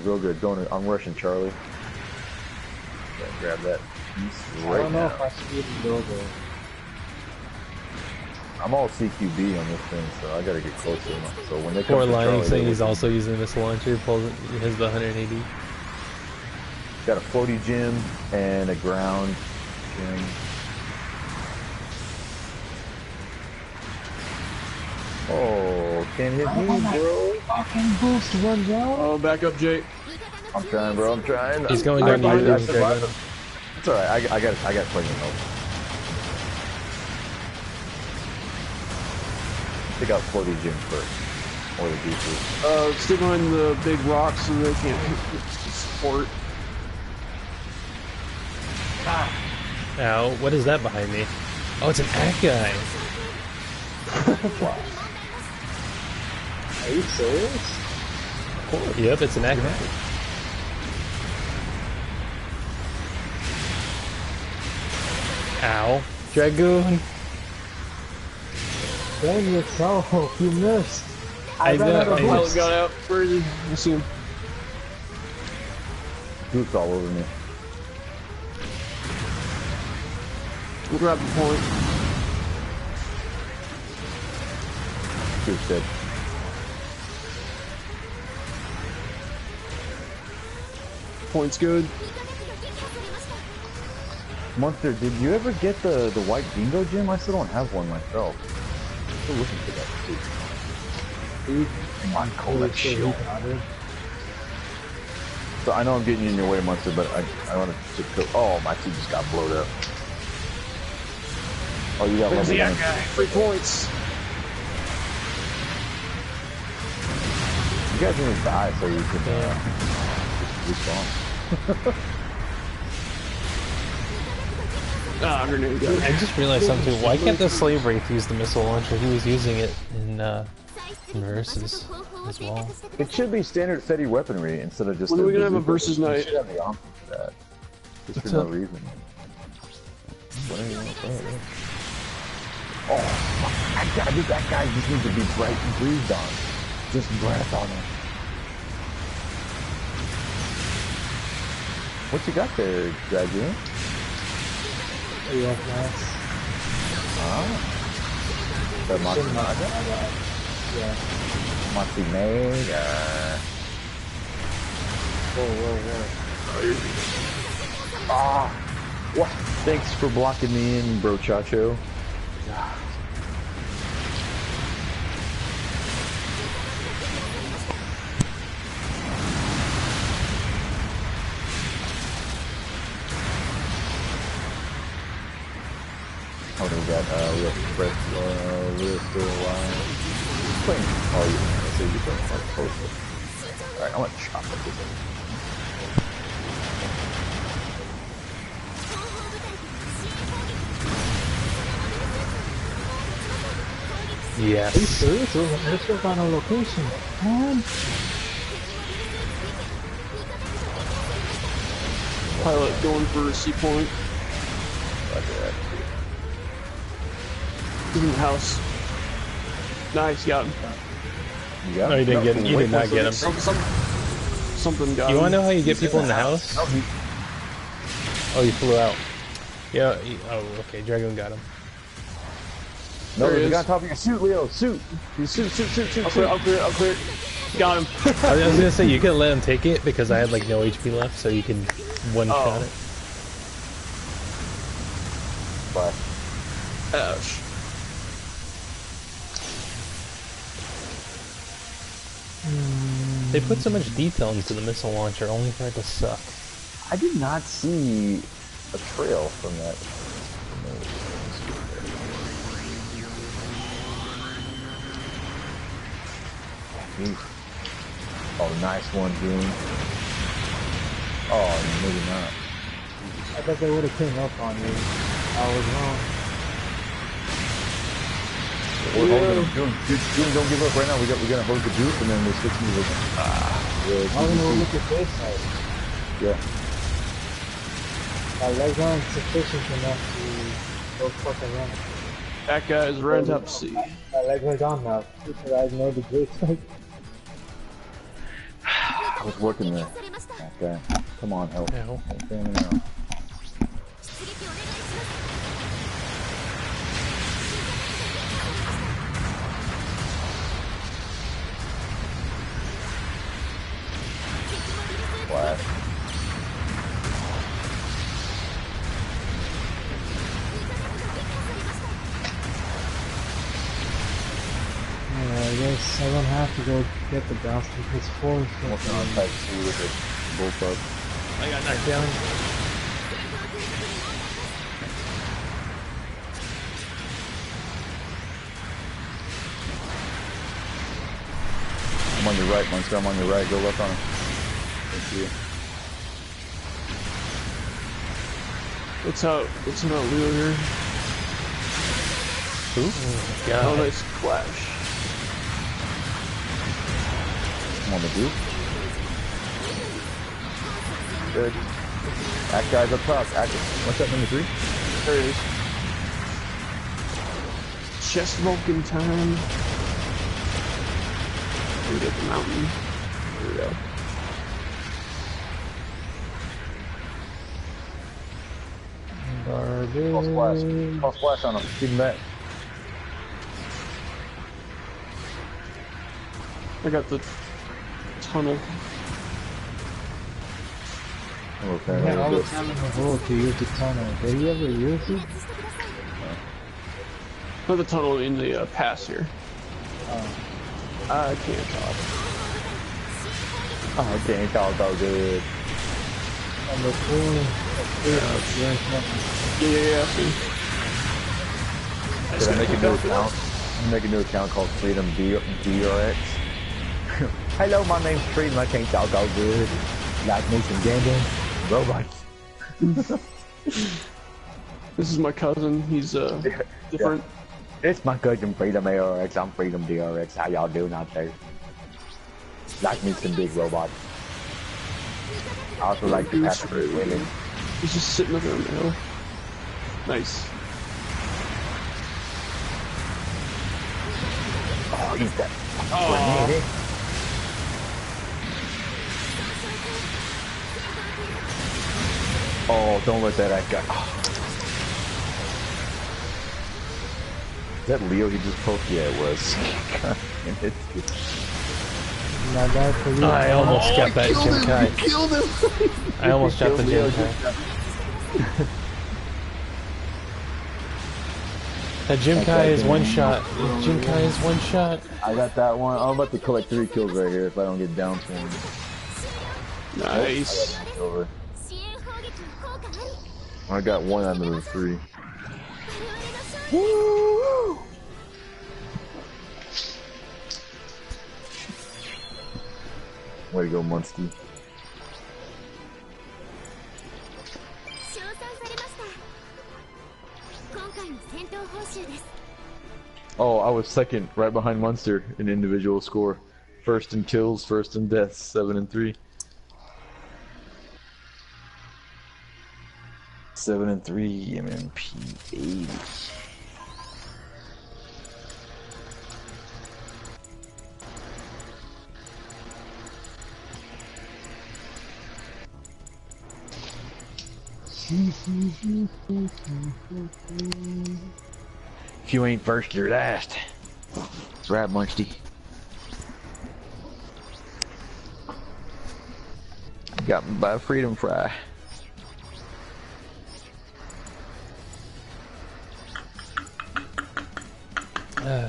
real good. I'm rushing Charlie. Grab that piece I don't know if I should even go there. I'm all CQB on this thing, so I gotta get closer. So when they come Poor to Lining Charlie, saying he's also using the missile launcher, he has the 180. got a floaty gym and a ground gym. Oh, can't hit me, bro. Fucking boost runs out. Oh, back up, Jake. I'm trying, bro. I'm trying. He's going down to you. It's alright. I got plenty of help. Take out floaty gym first, or the boosters. Stay behind the big rocks so they can't support. Ow, what is that behind me? Oh, it's an ag guy. Are you serious? Yep, it's an ag guy. Ow. Dragoon. Dang yourself, you missed. I know. Pilot got out. Where is he? I see him. Goose all over me. We'll grab the point. Goose dead. Point's good. Monster, did you ever get the white dingo gym? I still don't have one myself. I'm still looking for that too. Come on, Cole, that shield. So I know I'm getting in your way, Monster, but I want to go. Oh, my team just got blowed up. Oh, you got level 1. 3 points. You guys need to die so you can respawn. Ah, grenade guy. I just realized something. Why can't the slave wraith use the missile launcher? He was using it in versus as well. It should be standard steady weaponry instead of just. When are we gonna have a bazooka. versus night? You should have the option for that. Just for no reason. Oh, that guy just needs to be breathed on. Just breath on him. What you got there, Dragoon? Yeah, nice. The Matsunaga? Yeah. Matsunaga. Whoa. Ah! What? Thanks for blocking me in, bro Chacho. Oh, we got Fred, we're still alive. Playing, oh, yeah, let's see, you're playing post. Alright, I want to chop at this thing. Yes. Are you serious? Let's go find a location. Man. Pilot going for C point. He's in the house. Nice, got him. Yeah. No, you didn't get him. You did not get him. Something got him. You want to know how you get people in the house? No, Oh, you flew out. Yeah. Oh, okay. Dragon got him. no, There he you is. got on top of your suit, Leo. Suit. Shoot. I'll clear it. Got him. I was gonna say you could let him take it because I had like no HP left, so you can one shot it. But Ash. They put so much detail into the missile launcher only for it to suck. I did not see a trail from that. Oh, nice one, June. Oh, maybe not. I bet they would have came up on you. I was wrong. We're holding him. June, don't give up right now. We're gonna hold the juice and then we'll switch music. I'm gonna look at this side. Yeah. My legs aren't sufficient enough to go fucking run. That guy is right up C. My legs are gone now. Because I know the great side. I was working there. Okay. Come on, help. Ow. Okay, now. What? I guess I'm gonna have to go get the bastard. It's 4 Working on type 2 with it. Both up. I got knocked down. I'm on your right, Monster. I'm on your right. Go left on him. Thank you. What's out Leo here? Ooh, Oh, God. nice flash. I'm on the roof. Good. That guy's up top. What's that, number 3? There he is. Chest Vulcan time. We get the mountain. There we go. Call splash. Call splash on him. Keep him back. I got the tunnel. Okay. Yeah, all the time in the world to use the tunnel. Did you ever use it? Not the tunnel in the pass here. Oh. I can't talk. Oh, dang, it's all so good. Number 4. Yeah. See. Did I make a new account? I'm making a new account called Freedom DRX. Hello, my name's Freedom. I can't talk all good. Like me some gambling. Robots. This is my cousin. He's different. It's my cousin Freedom ARX. I'm Freedom DRX. How y'all doing out there? Like me some big robots. I also like the Patrick women. He's just sitting up there on the hill. Nice. Oh, he's that. Oh. Oh, don't let that guy. Oh. Is that Leo he just poked? Yeah, it was. I almost got that Jim-Kai. Killed him! I almost got the Jim-Kai. That Jim-Kai is one shot. Jim-Kai is one shot. I got that one. I'm about to collect 3 kills right here if I don't get down to him. Nice. Over. I got 1 out of the 3. Woo! Way to go, Munster. Oh, I was second, right behind Munster in individual score. First in kills, first in deaths, 7 and 3. 7 and 3, MMP 80. If you ain't first, you're last. That's right, Munchty. Got me by a freedom fry.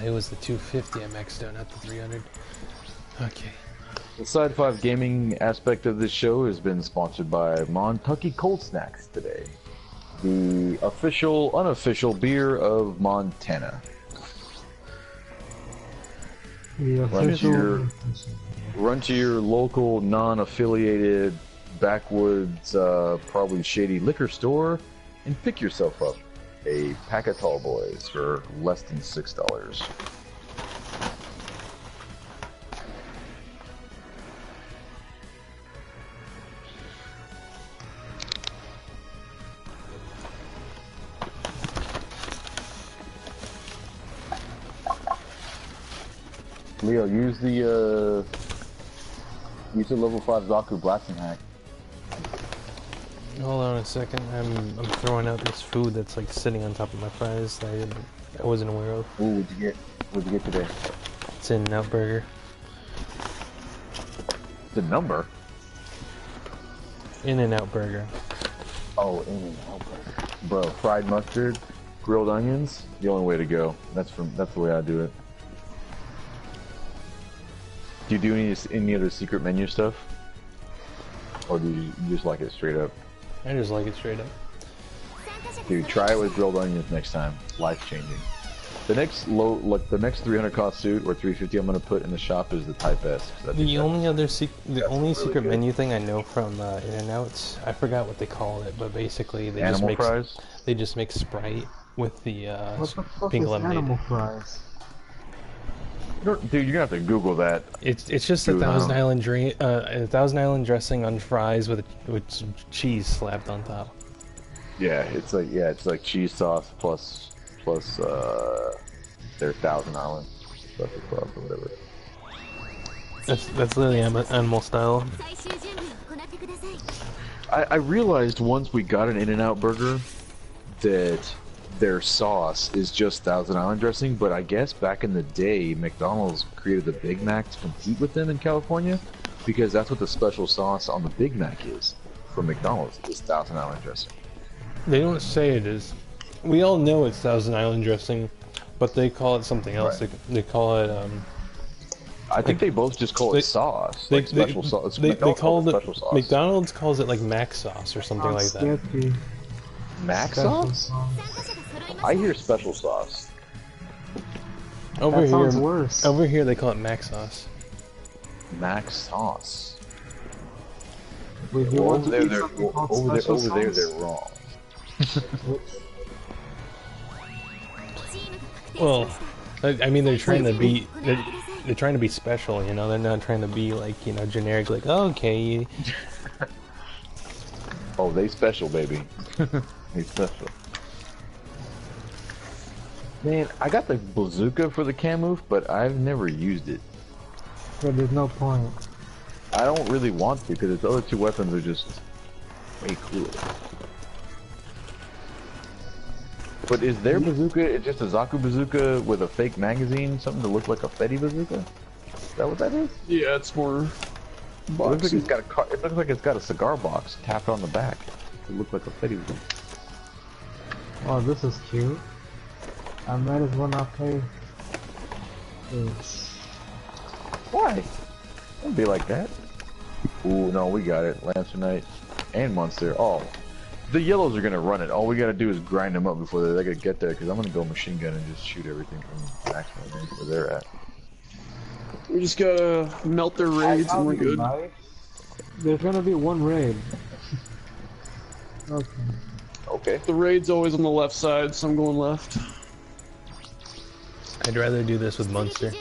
It was the 250 I maxed out, not the 300. Okay. The Side 5 gaming aspect of this show has been sponsored by Montucky Cold Snacks today. The official, unofficial beer of Montana. Run to your local, non-affiliated, backwoods, probably shady liquor store and pick yourself up a pack of Tall Boys for less than $6. Leo, use the level 5 Zaku blasting hack. Hold on a second. I'm throwing out this food that's like sitting on top of my fries that I wasn't aware of. Ooh, what'd you get? What'd you get today? It's In-N-Out Burger. The number? In-N-Out Burger. Oh, In-N-Out Burger. Bro, fried mustard, grilled onions, the only way to go. That's the way I do it. Do you do any other secret menu stuff? Or do you just like it straight up? I just like it straight up. Dude, try it with grilled onions next time. Life changing. The next the next 300 cost suit or 350 I'm gonna put in the shop is the Type S. The only secret menu thing I know from In-N-Out, I forgot what they call it, but basically they just make Sprite with the what the fuck pink is lemonade. Animal Fries? Dude, you're gonna have to Google that. It's just a Thousand Island dressing on fries with some cheese slapped on top. Yeah, it's like cheese sauce plus their Thousand Island special sauce or whatever. That's literally animal style. I realized once we got an In-N-Out burger that their sauce is just Thousand Island dressing, but I guess back in the day, McDonald's created the Big Mac to compete with them in California, because that's what the special sauce on the Big Mac is from McDonald's, is Thousand Island dressing. They don't say it is. We all know it's Thousand Island dressing, but they call it something else. Right. They call it, I think they both just call it sauce, like special sauce. They call it, special sauce. McDonald's calls it like Mac sauce or something like that. Mac sauce? I hear special sauce. Over That here, sounds worse. Over here they call it Mac sauce. Mac sauce. Wait, Well, over there they're wrong. Well, I mean, they're trying to be they're trying to be special, you know. They're not trying to be like, you know, generic. Like, oh, okay. Oh, they special, baby. They special. Man, I got the bazooka for the cam but I've never used it. But there's no point. I don't really want to because its other two weapons are just way cooler. But is their bazooka just a Zaku bazooka with a fake magazine, something to look like a Fetty bazooka? Is that what that is? Yeah, it's more. It looks like it's got a it looks like it's got a cigar box tapped on the back. It looks like a Fetty bazooka. Oh, this is cute. I might as well not pay this. Why? Don't be like that. Ooh, no, we got it. Lancer Knight and Monster. Oh, the yellows are gonna run it. All we gotta do is grind them up before they gotta get there. Because I'm gonna go machine gun and just shoot everything from maximum range where they're at. We just gotta melt their raids and we're good. There's gonna be one raid. Okay. Okay. The raid's always on the left side, so I'm going left. I'd rather do this with Monster.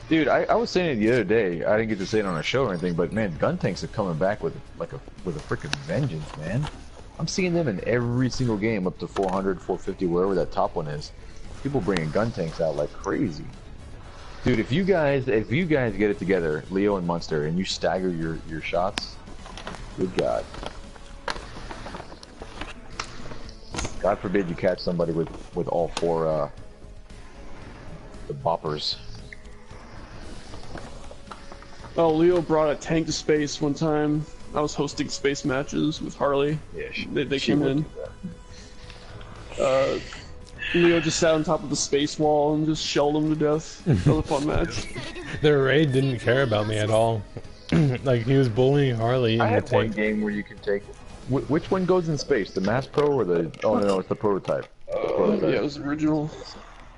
Dude, I was saying it the other day. I didn't get to say it on a show or anything, but man, gun tanks are coming back with a freaking vengeance, man. I'm seeing them in every single game up to 400, 450, wherever that top one is. People bringing gun tanks out like crazy. Dude, if you guys get it together, Leo and Munster, and you stagger your shots, good God. God forbid you catch somebody with all four the boppers. Oh, Leo brought a tank to space one time. I was hosting space matches with Harley. Yeah, they came in. Leo just sat on top of the space wall and just shelled him to death. That was a fun match. Their raid didn't care about me at all. Like, he was bullying Harley in I the had one tank. game where you can take... Which one goes in space? The Mass Pro or the... Oh, no, it's the prototype. Yeah, it was original.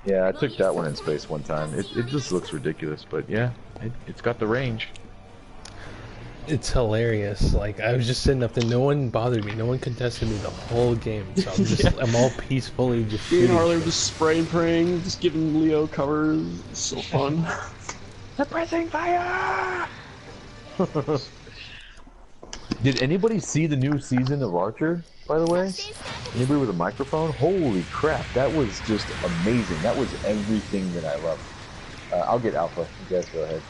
Yeah, I took that one in space one time. It just looks ridiculous, but yeah, it's got the range. It's hilarious. Like, I was just sitting up there, no one bothered me, no one contested me the whole game. So I'm just, I'm all peacefully just Me and shooting. Harley were just spraying and praying, just giving Leo cover. It's so fun. Suppressing fire! Did anybody see the new season of Archer, by the way? Anybody with a microphone? Holy crap, that was just amazing. That was everything that I loved. I'll get Alpha. You guys go ahead.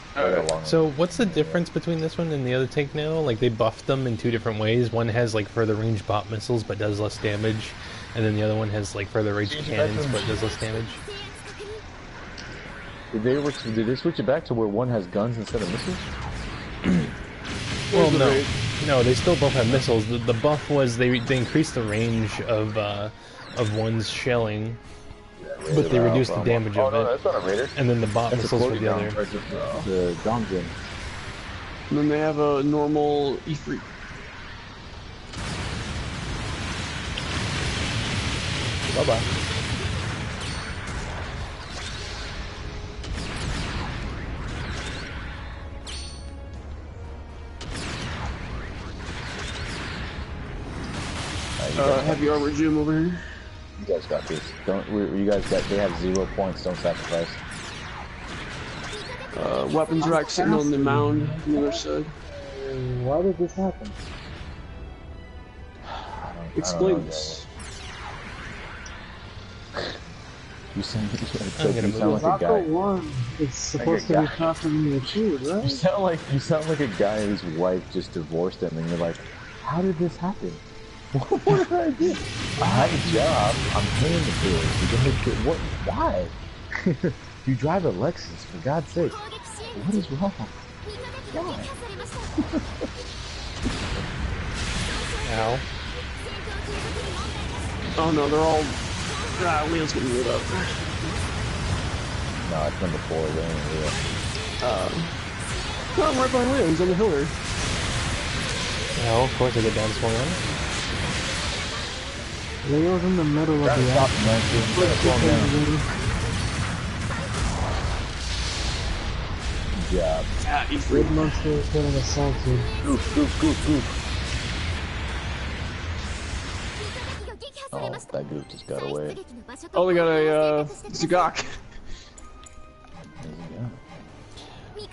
So what's the difference between this one and the other tank now? Like, they buffed them in two different ways. One has like further range bot missiles but does less damage, and then the other one has like further range cannons but does less damage. Did they switch it back to where one has guns instead of missiles? Well, no, they still both have missiles. The buff was they increased the range of one's shelling, but they reduced the damage of it. That's not a Raider. And then the bot missiles for the other. The Domjin. And then they have a normal Ifrit. Bye-bye. Heavy armor gym over here. You guys got this. They have 0 points, don't sacrifice. Weapons rack sitting on the mound on the other side. Why did this happen? Explain this. You sound like a Zaku guy. 1 is supposed to be constantly achieved, right? You sound like a guy whose wife just divorced him, and you're like, how did this happen? What did I do? I have a job. I'm paying the bills. What? Why? You drive a Lexus, for God's sake. What is wrong? Why? Ow. Oh no, they're all... Leo's getting lit up. No, it's number 4. They ain't real. No, I'm right behind Leo. He's on the hill there. Well, of course I get down swung on. Leo's in the middle of the Stop, man. Good job. Red Monster is getting assaulted. Goof. Oh, that goof just got away. Oh, they got a Zugak.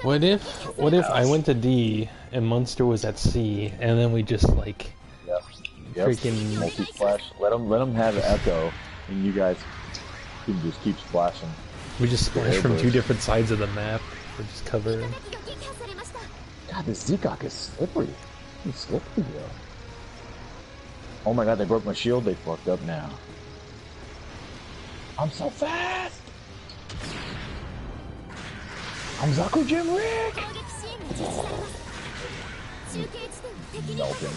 What if I went to D and Munster was at C and then we just like Yep. freaking Multi-splash. Let them have Echo, and you guys can just keep splashing. we just splash from 2 different sides of the map or just cover. God, this Zugak is slippery. He's slippery, though. Oh my god, they broke my shield. They fucked up now. I'm so fast! I'm Zaku Jim Rick! Melt him.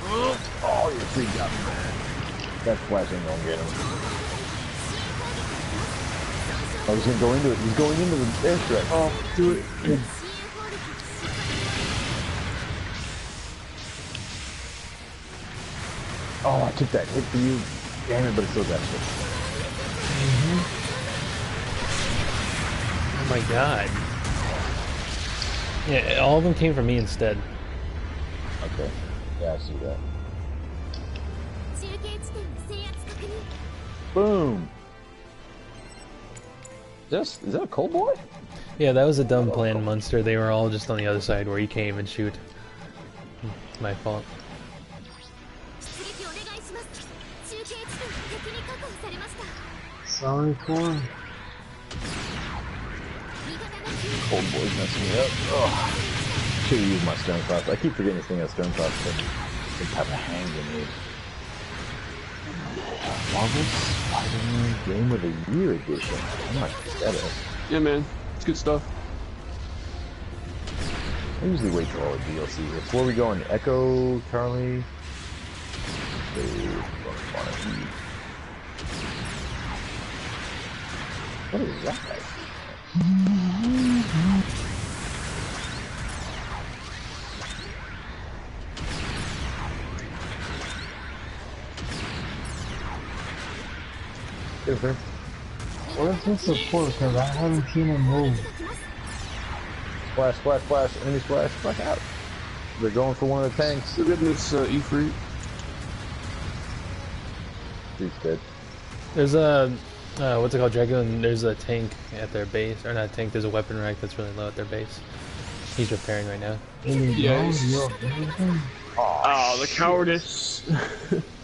Oh, you're freaked out, man. That flash ain't gonna get him. Oh, he's gonna go into it. He's going into the airstrike. Oh, do it. Oh, I took that hit for you. Damn it, but it still got shit. Oh my god. Yeah, all of them came from me instead. Okay. Yeah, I see that. Boom! Is that a cold boy? Yeah, that was a dumb plan, Munster. They were all just on the other side where you came and shoot. It's my fault. Sorry, Corn. Cold boy's messing me up. Ugh. Should have used my stern cross. I keep forgetting this thing has stern cross, but it's have a hand grenade. Marvel Spider-Man Game of the Year edition. I'm not pathetic. Yeah, man. It's good stuff. I usually wait till all the DLC. Before we go on Echo, Charlie. What is that? What is this support? Because I haven't seen him move. Splash, splash, splash. Enemy splash, splash out. They're going for one of the tanks. They're getting this E-Free. He's dead. There's a what's it called, Dragon? There's a tank at their base, or not a tank. There's a weapon rack that's really low at their base. He's repairing right now. Yeah. Oh, the cowardice.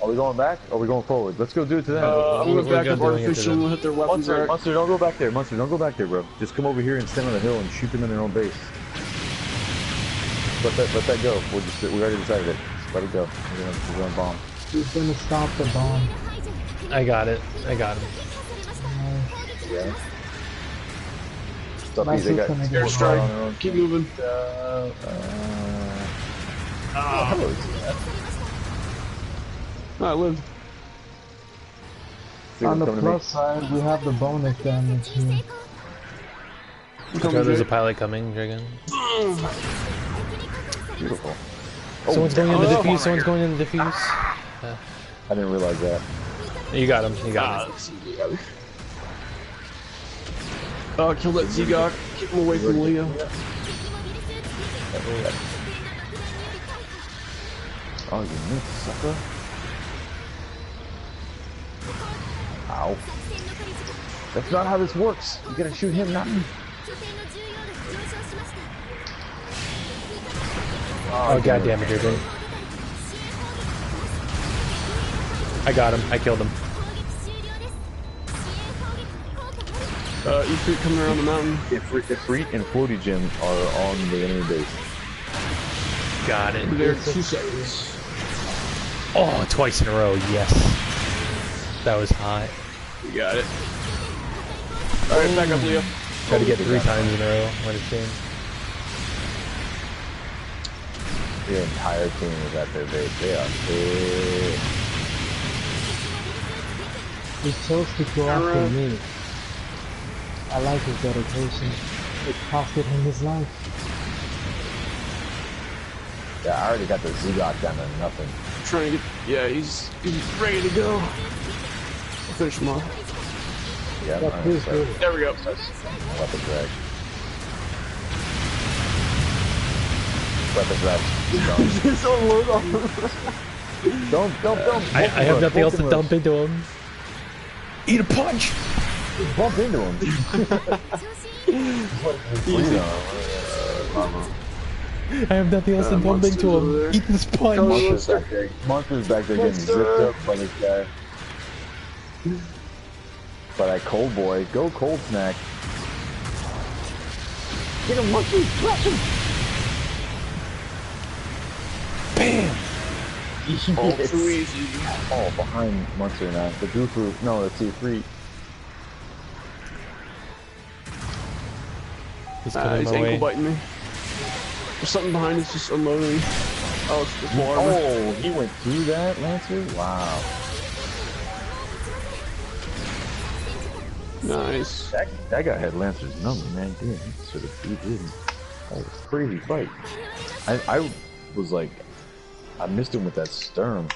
Are we going back? Or are we going forward? Let's go do it to them. I'm going back up doing it to artificial them. and hit their weapons. Munster, Munster, don't go back there. Munster, don't go back there, bro. Just come over here and stand on the hill and shoot them in their own base. Let that go. We already decided it. Just let it go. We're gonna bomb. He's gonna stop the bomb. I got it. I got him. Yeah. Stop Nice, they got gonna Air get strike. hard. Keep moving. Hello. Oh, I lived. On the plus side, we have the bonus damage here. Okay, there's a pilot coming, Dragon. Beautiful. Someone's going in the diffuse. Someone's going in the diffuse. I didn't realize that. You got him. You got him. Oh, kill that Zugak. Keep him away from Leo. Oh, you missed, sucker. Ow. That's not how this works. You gotta shoot him, not me. Oh, god damn it, Dragon. I got him. I killed him. E-Free coming around the mountain. Ifrit and Floaty Gym are on the enemy base. Got it. There 2 seconds. Oh, twice in a row. Yes. That was hot. We got it. Alright, back up, Leo. Got to get 3 times in a row. What a shame. The entire team is at their base. They are big. He chose to go after me. I like his dedication. It costed him his life. Yeah, I already got the Zugak down to nothing. Trying to get. Yeah, he's ready to go. I'll finish him off. Yeah, Yeah, please do. There we go. weapon drag. Weapon drag. Just unload on. Dump. I have nothing else to dump into him. Eat a punch! Just bump into him. I have nothing else to bump into him. Eat this punch! Monster's back there getting zipped up by this guy. By that cold boy. Go cold snack. Get him, monkey! Crush him! Bam! Oh, too easy. Oh, behind Monster now. The Goofu. No, the 2-3. He's coming He's my ankle way. biting me. There's something behind us just unloading. Oh, it's the floor. Oh, he went through that, Lancer? Wow. Nice. That guy had Lancer's number, man. Damn, he sort of beat him. That was a crazy fight. I was like, I missed him with that stern.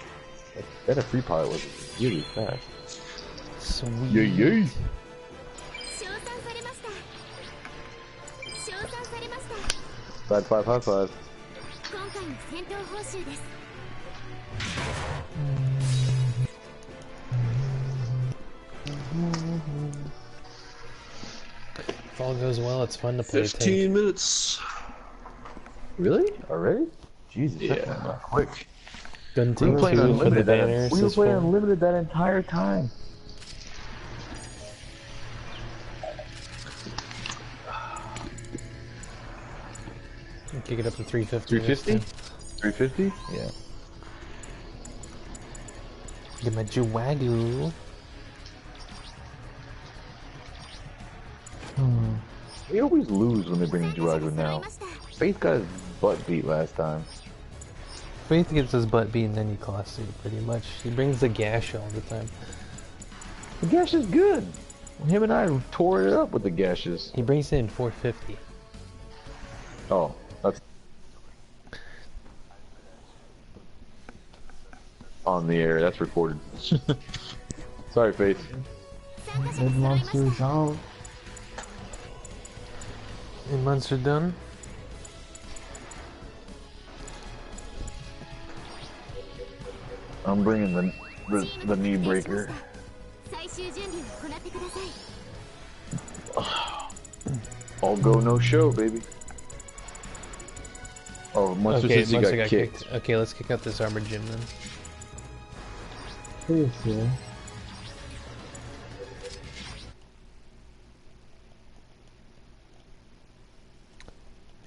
That free pilot was really fast. Sweet. Yay! High five. If all goes well, it's fun to play 15 minutes. Really? Already? Jesus, Yeah. that went quick. Gun We were playing unlimited. banners. We were playing unlimited that entire time. Kick it up to 350. 350? 350? Yeah. Get my Jawagoo. We always lose when they bring in Jiragu now. Faith got his butt beat last time. Faith gets his butt beat and then he costs you pretty much. He brings the gash all the time. The gash is good. Him and I tore it up with the gashes. He brings it in 450. Oh, that's on the air. That's recorded. Sorry, Faith. Red monsters out. And monster done. I'm bringing the knee breaker. All go, no show, baby. Oh, Monster says he got kicked. Okay, let's kick out this armored gym then. Please, yeah.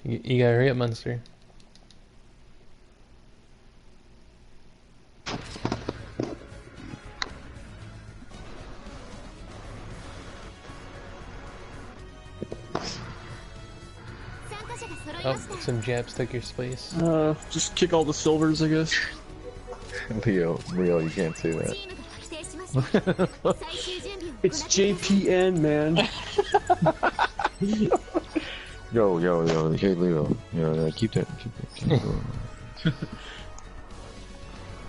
You gotta hurry up, Munster. Oh, some Japs took your space. Just kick all the silvers, I guess. Leo, you can't say that. It's JPN, man. Yo, hey Leo, keep that.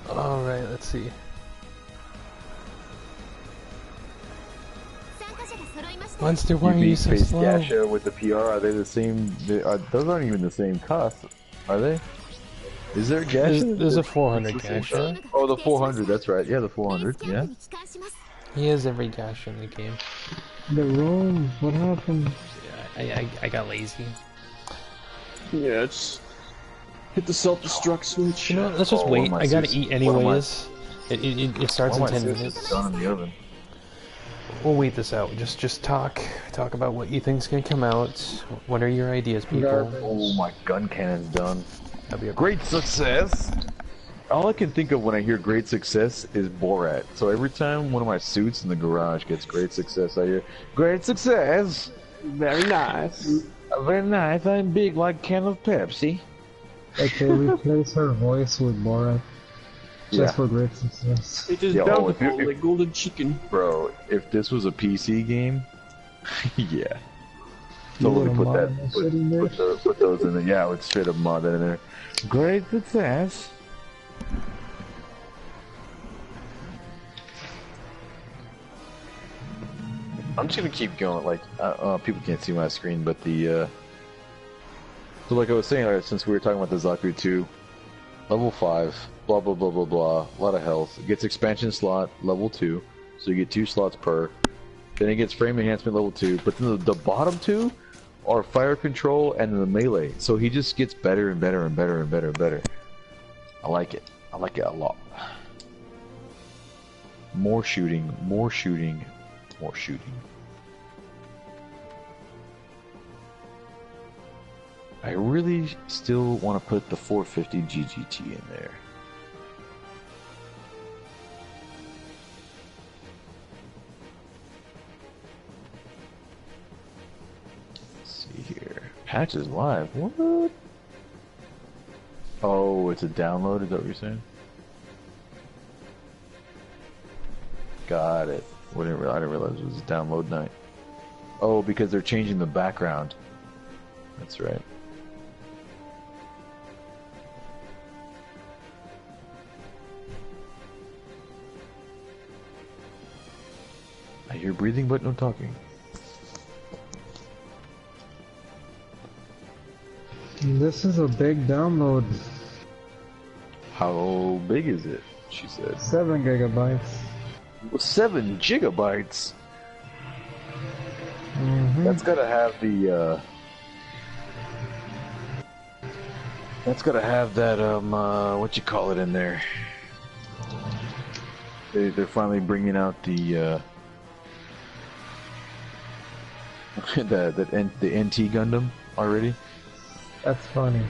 Alright, let's see. Monster, why are you so slow? Gasha with the PR, are they the same? Those aren't even the same cost, are they? Is there a Gasha? There's a 400 Gasha. Oh, the 400, that's right. Yeah, the 400, yeah. He has every Gasha in the game. The room, what happened? I got lazy. Yeah, just hit the self-destruct switch. You know what, let's just wait. I gotta eat anyways. It starts in 10 minutes. Done in the oven. We'll wait this out. Just talk about what you think's gonna come out. What are your ideas, people? Oh, my gun cannon's done. That'd be a great success. All I can think of when I hear great success is Borat. So every time one of my suits in the garage gets great success, I hear great success. Very nice. Very nice. I'm big like a can of Pepsi. Okay, replace her voice with Borat. Just Yeah. for great success. It is Yo, bountiful like golden chicken. Bro, if this was a PC game, yeah. Totally put those in there. Yeah, I would straight up mod that in there. Great success. I'm just gonna keep going. Like, people can't see my screen, but the so like I was saying, since we were talking about the Zaku 2, level 5, blah blah blah blah blah, a lot of health. It gets expansion slot, level 2, so you get 2 slots per. Then it gets frame enhancement level 2, but then the bottom 2 are fire control and the melee. So he just gets better and better and better and better and better. I like it. I like it a lot. More shooting, more shooting, more shooting. I really still want to put the 450 GGT in there. Let's see here. Patch is live. What? Oh, it's a download? Is that what you're saying? Got it. I didn't realize it was a download night. Oh, because they're changing the background. That's right. I hear breathing but no talking. This is a big download. How big is it? She said. 7 gigabytes. 7 gigabytes? Mm-hmm. That's gotta have the, that's gotta have that, what you call it in there? They're finally bringing out the, the NT Gundam already. That's funny.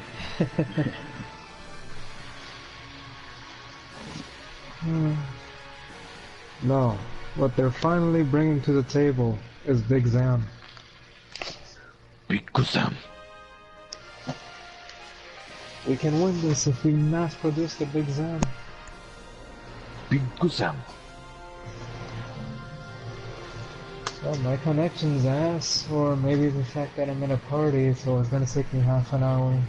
No, what they're finally bringing to the table is Big Zam. Big Zam. We can win this if we mass produce the Big Zam. Big Zam. Well, my connection's ass, or maybe the fact that I'm in a party, so it's gonna take me half an hour.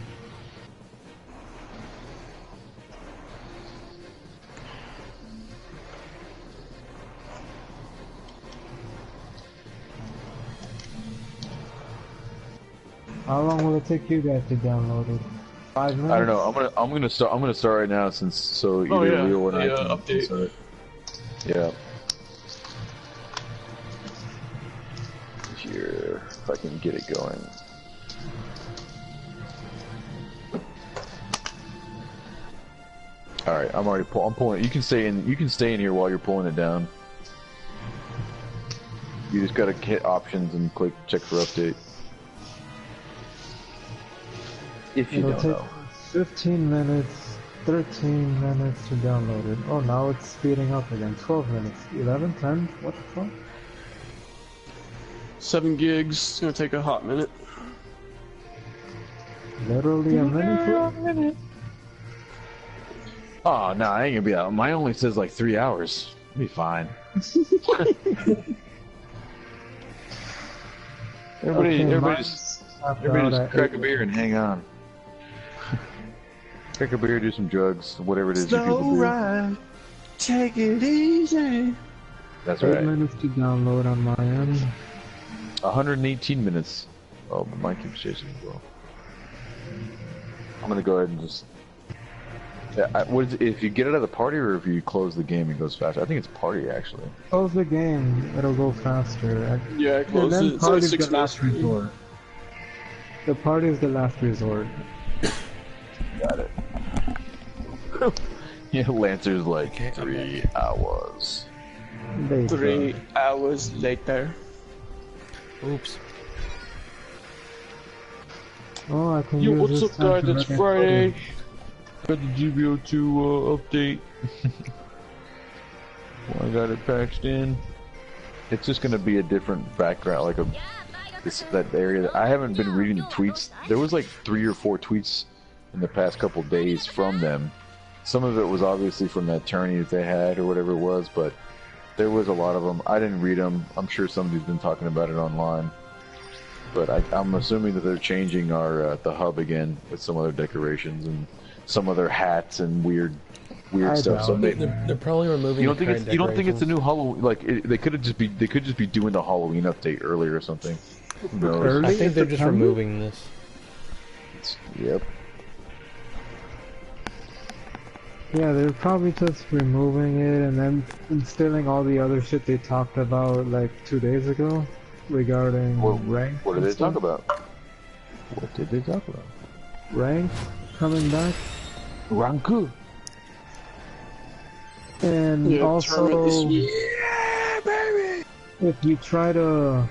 How long will it take you guys to download it? 5 minutes? I don't know. I'm gonna start right now since so either Leo or I can update. start. Yeah. Here, if I can get it going. All right, I'm pulling it. You can stay in. You can stay in here while you're pulling it down. You just gotta hit options and click check for update. If you don't know. 15 minutes, 13 minutes to download it. Oh, now it's speeding up again. 12 minutes, 11, 10. What the fuck? 7 gigs. It's gonna take a hot minute. Literally a minute. Oh no, I ain't gonna be out. Mine only says like 3 hours. It'll be fine. Everybody just crack a beer and hang on. Crack a beer, do some drugs, whatever it is you people do. Ride, take it easy. That's 8 right. minutes to download on my end. 118 minutes. Oh, but mine keeps chasing as well. I'm gonna go ahead and just. Yeah, what is it, if you get it at the party or if you close the game, it goes faster? I think it's party actually. Close the game, it'll go faster. Yeah, I closed it. It's like 6 minutes. Resort. The party is the last resort. Got it. Yeah, Lancer's like 3 hours. 3 hours later. Oops. Oh, I can Yo, use what's this up, time guys? to It's record Friday. Got the GBO2 update. Well, I got it patched in. It's just gonna be a different background, like that area. I haven't been reading the tweets. There was like 3 or 4 tweets in the past couple days from them. Some of it was obviously from that tourney that they had or whatever it was, but there was a lot of them. I didn't read them. I'm sure somebody's been talking about it online. But I'm assuming that they're changing our the hub again with some other decorations and some other hats and weird stuff. So They're probably removing. You don't think it's a new Halloween? Like they could just be doing the Halloween update earlier or something. Who knows? Early? I think they're just removing this. Yep. Yeah, they're probably just removing it and then instilling all the other shit they talked about like 2 days ago regarding rank. What did they talk about? What did they talk about? Rank coming back. Ranku. And Yeah, also, yeah, baby. if you try to,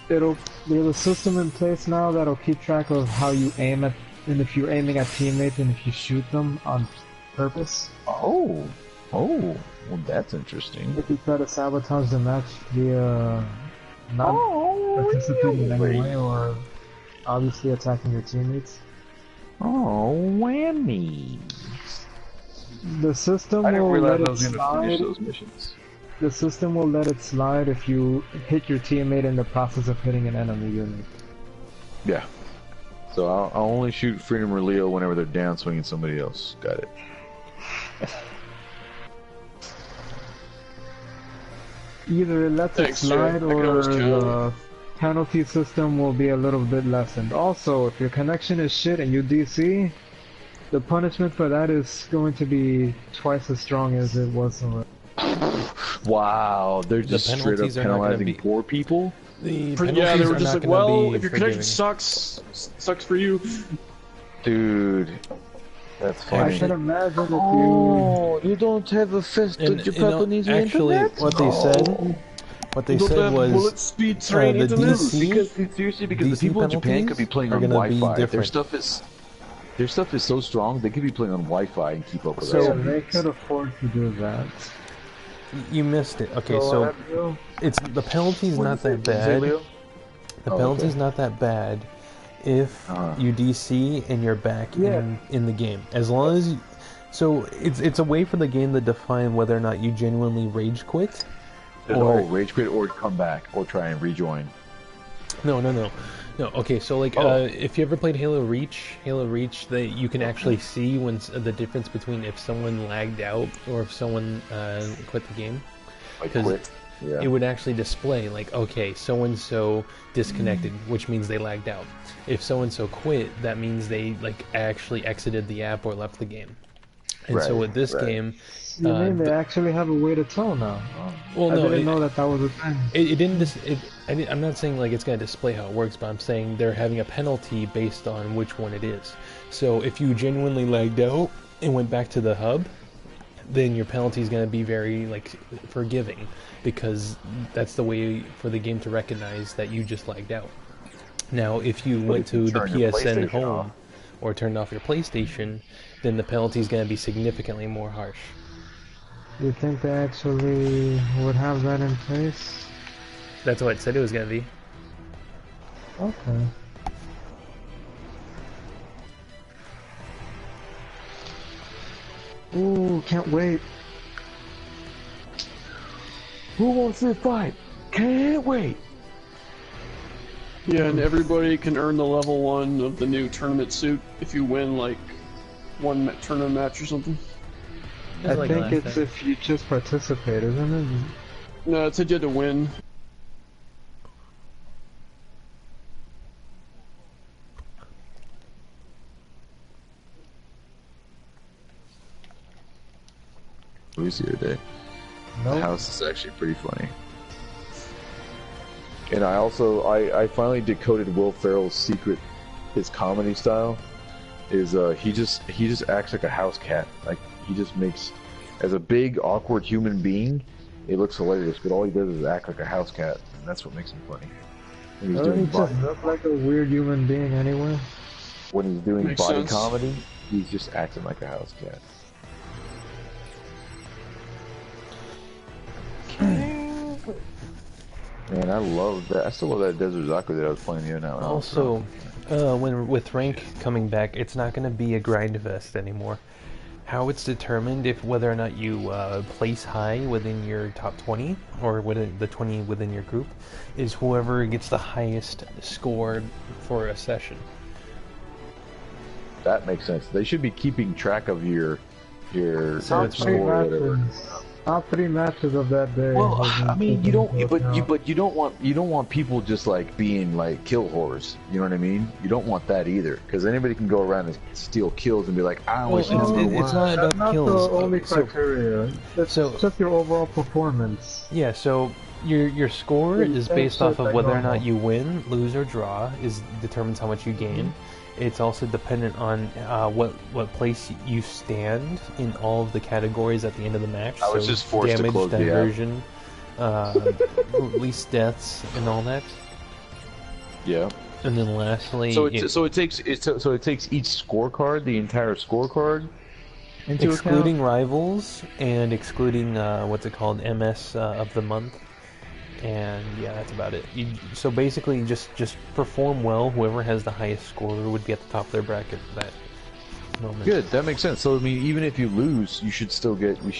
there's a system in place now that'll keep track of how you aim at, and if you're aiming at teammates and if you shoot them on purpose. Oh, well, that's interesting. If you try to sabotage the match via not participating in any way or obviously attacking your teammates. Oh, whammy! The system I didn't will realize let I was it going to finish slide. those missions. The system will let it slide if you hit your teammate in the process of hitting an enemy unit. Yeah. So I'll only shoot Freedom or Leo whenever they're down swinging somebody else. Got it. Either it lets it slide or the penalty system will be a little bit lessened. Also, if your connection is shit and you DC, the punishment for that is going to be twice as strong as it was already. Wow, they're just straight up penalizing poor people? Yeah, they were just like, well, if your connection sucks for you. Dude, that's funny. I can imagine if you don't have a fist and, your Japanese actually, internet? what they said was bullet speed train the internet? DC, seriously, because the people in Japan could be playing on Wi-Fi. Their stuff is so strong, they could be playing on Wi-Fi and keep up with so us. they could afford to do that. You missed it. Okay, so it's the penalty's not that bad. The penalty's not that bad if you DC and you're back in the game. As long as you, so it's a way for the game to define whether or not you genuinely rage quit or rage quit or come back or try and rejoin. No. Okay, so like if you ever played Halo Reach, you can actually see when the difference between if someone lagged out or if someone quit the game. Because it would actually display like, okay, so and so disconnected, which means they lagged out. If so and so quit, that means they like actually exited the app or left the game. And so with this game, you mean they actually have a way to tell now? Well, I no, didn't know that was a thing. It didn't. I'm not saying like it's going to display how it works, but I'm saying they're having a penalty based on which one it is. So if you genuinely lagged out and went back to the hub, then your penalty is going to be very like forgiving, because that's the way for the game to recognize that you just lagged out. Now, if you went to the PSN home or turned off your PlayStation, then the penalty is going to be significantly more harsh. You think they actually would have that in place? That's what it said it was going to be. Okay. Ooh, can't wait. Who wants to fight? Can't wait. Yeah, and everybody can earn the level 1 of the new tournament suit if you win like one tournament match or something. I think it's if you just participate, isn't it? No, it said you had to win. Movies the other day. The house is actually pretty funny. And I finally decoded Will Ferrell's secret, his comedy style is he just acts like a house cat. Like he just makes, as a big awkward human being, it looks hilarious, but all he does is act like a house cat, and that's what makes him funny. When he's doing just look like a weird human being anyway. When he's doing body comedy, he's just acting like a house cat. Man, I love that. I still love that Desert Zaku that I was playing the other night. Also, with rank coming back, it's not going to be a grind fest anymore. How it's determined if whether or not you place high within your top 20 or within the 20 within your group is whoever gets the highest score for a session. That makes sense. They should be keeping track of your so it's score or whatever. top 3 matches of that day. Well, I mean, you don't want people just like being like kill whores. You know what I mean? You don't want that either, because anybody can go around and steal kills and be like, I wish it's not about That's kills. not the only criteria. It's just your overall performance. Yeah, so your score is based off of whether or not you win, lose, or draw. Determines how much you gain. It's also dependent on what place you stand in all of the categories at the end of the match. I was just forced damage, to close diversion, release deaths, and all that. Yeah. And then lastly, so it takes each scorecard, the entire scorecard, into excluding account? rivals and excluding what's it called, MS of the month. And yeah, that's about it. So basically, just perform well. Whoever has the highest score would be at the top of their bracket at that moment. Good, that makes sense. So I mean, even if you lose, you should still get your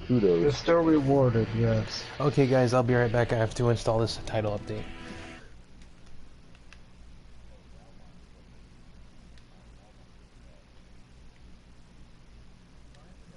kudos. You're still rewarded, yes. Okay, guys, I'll be right back. I have to install this title update.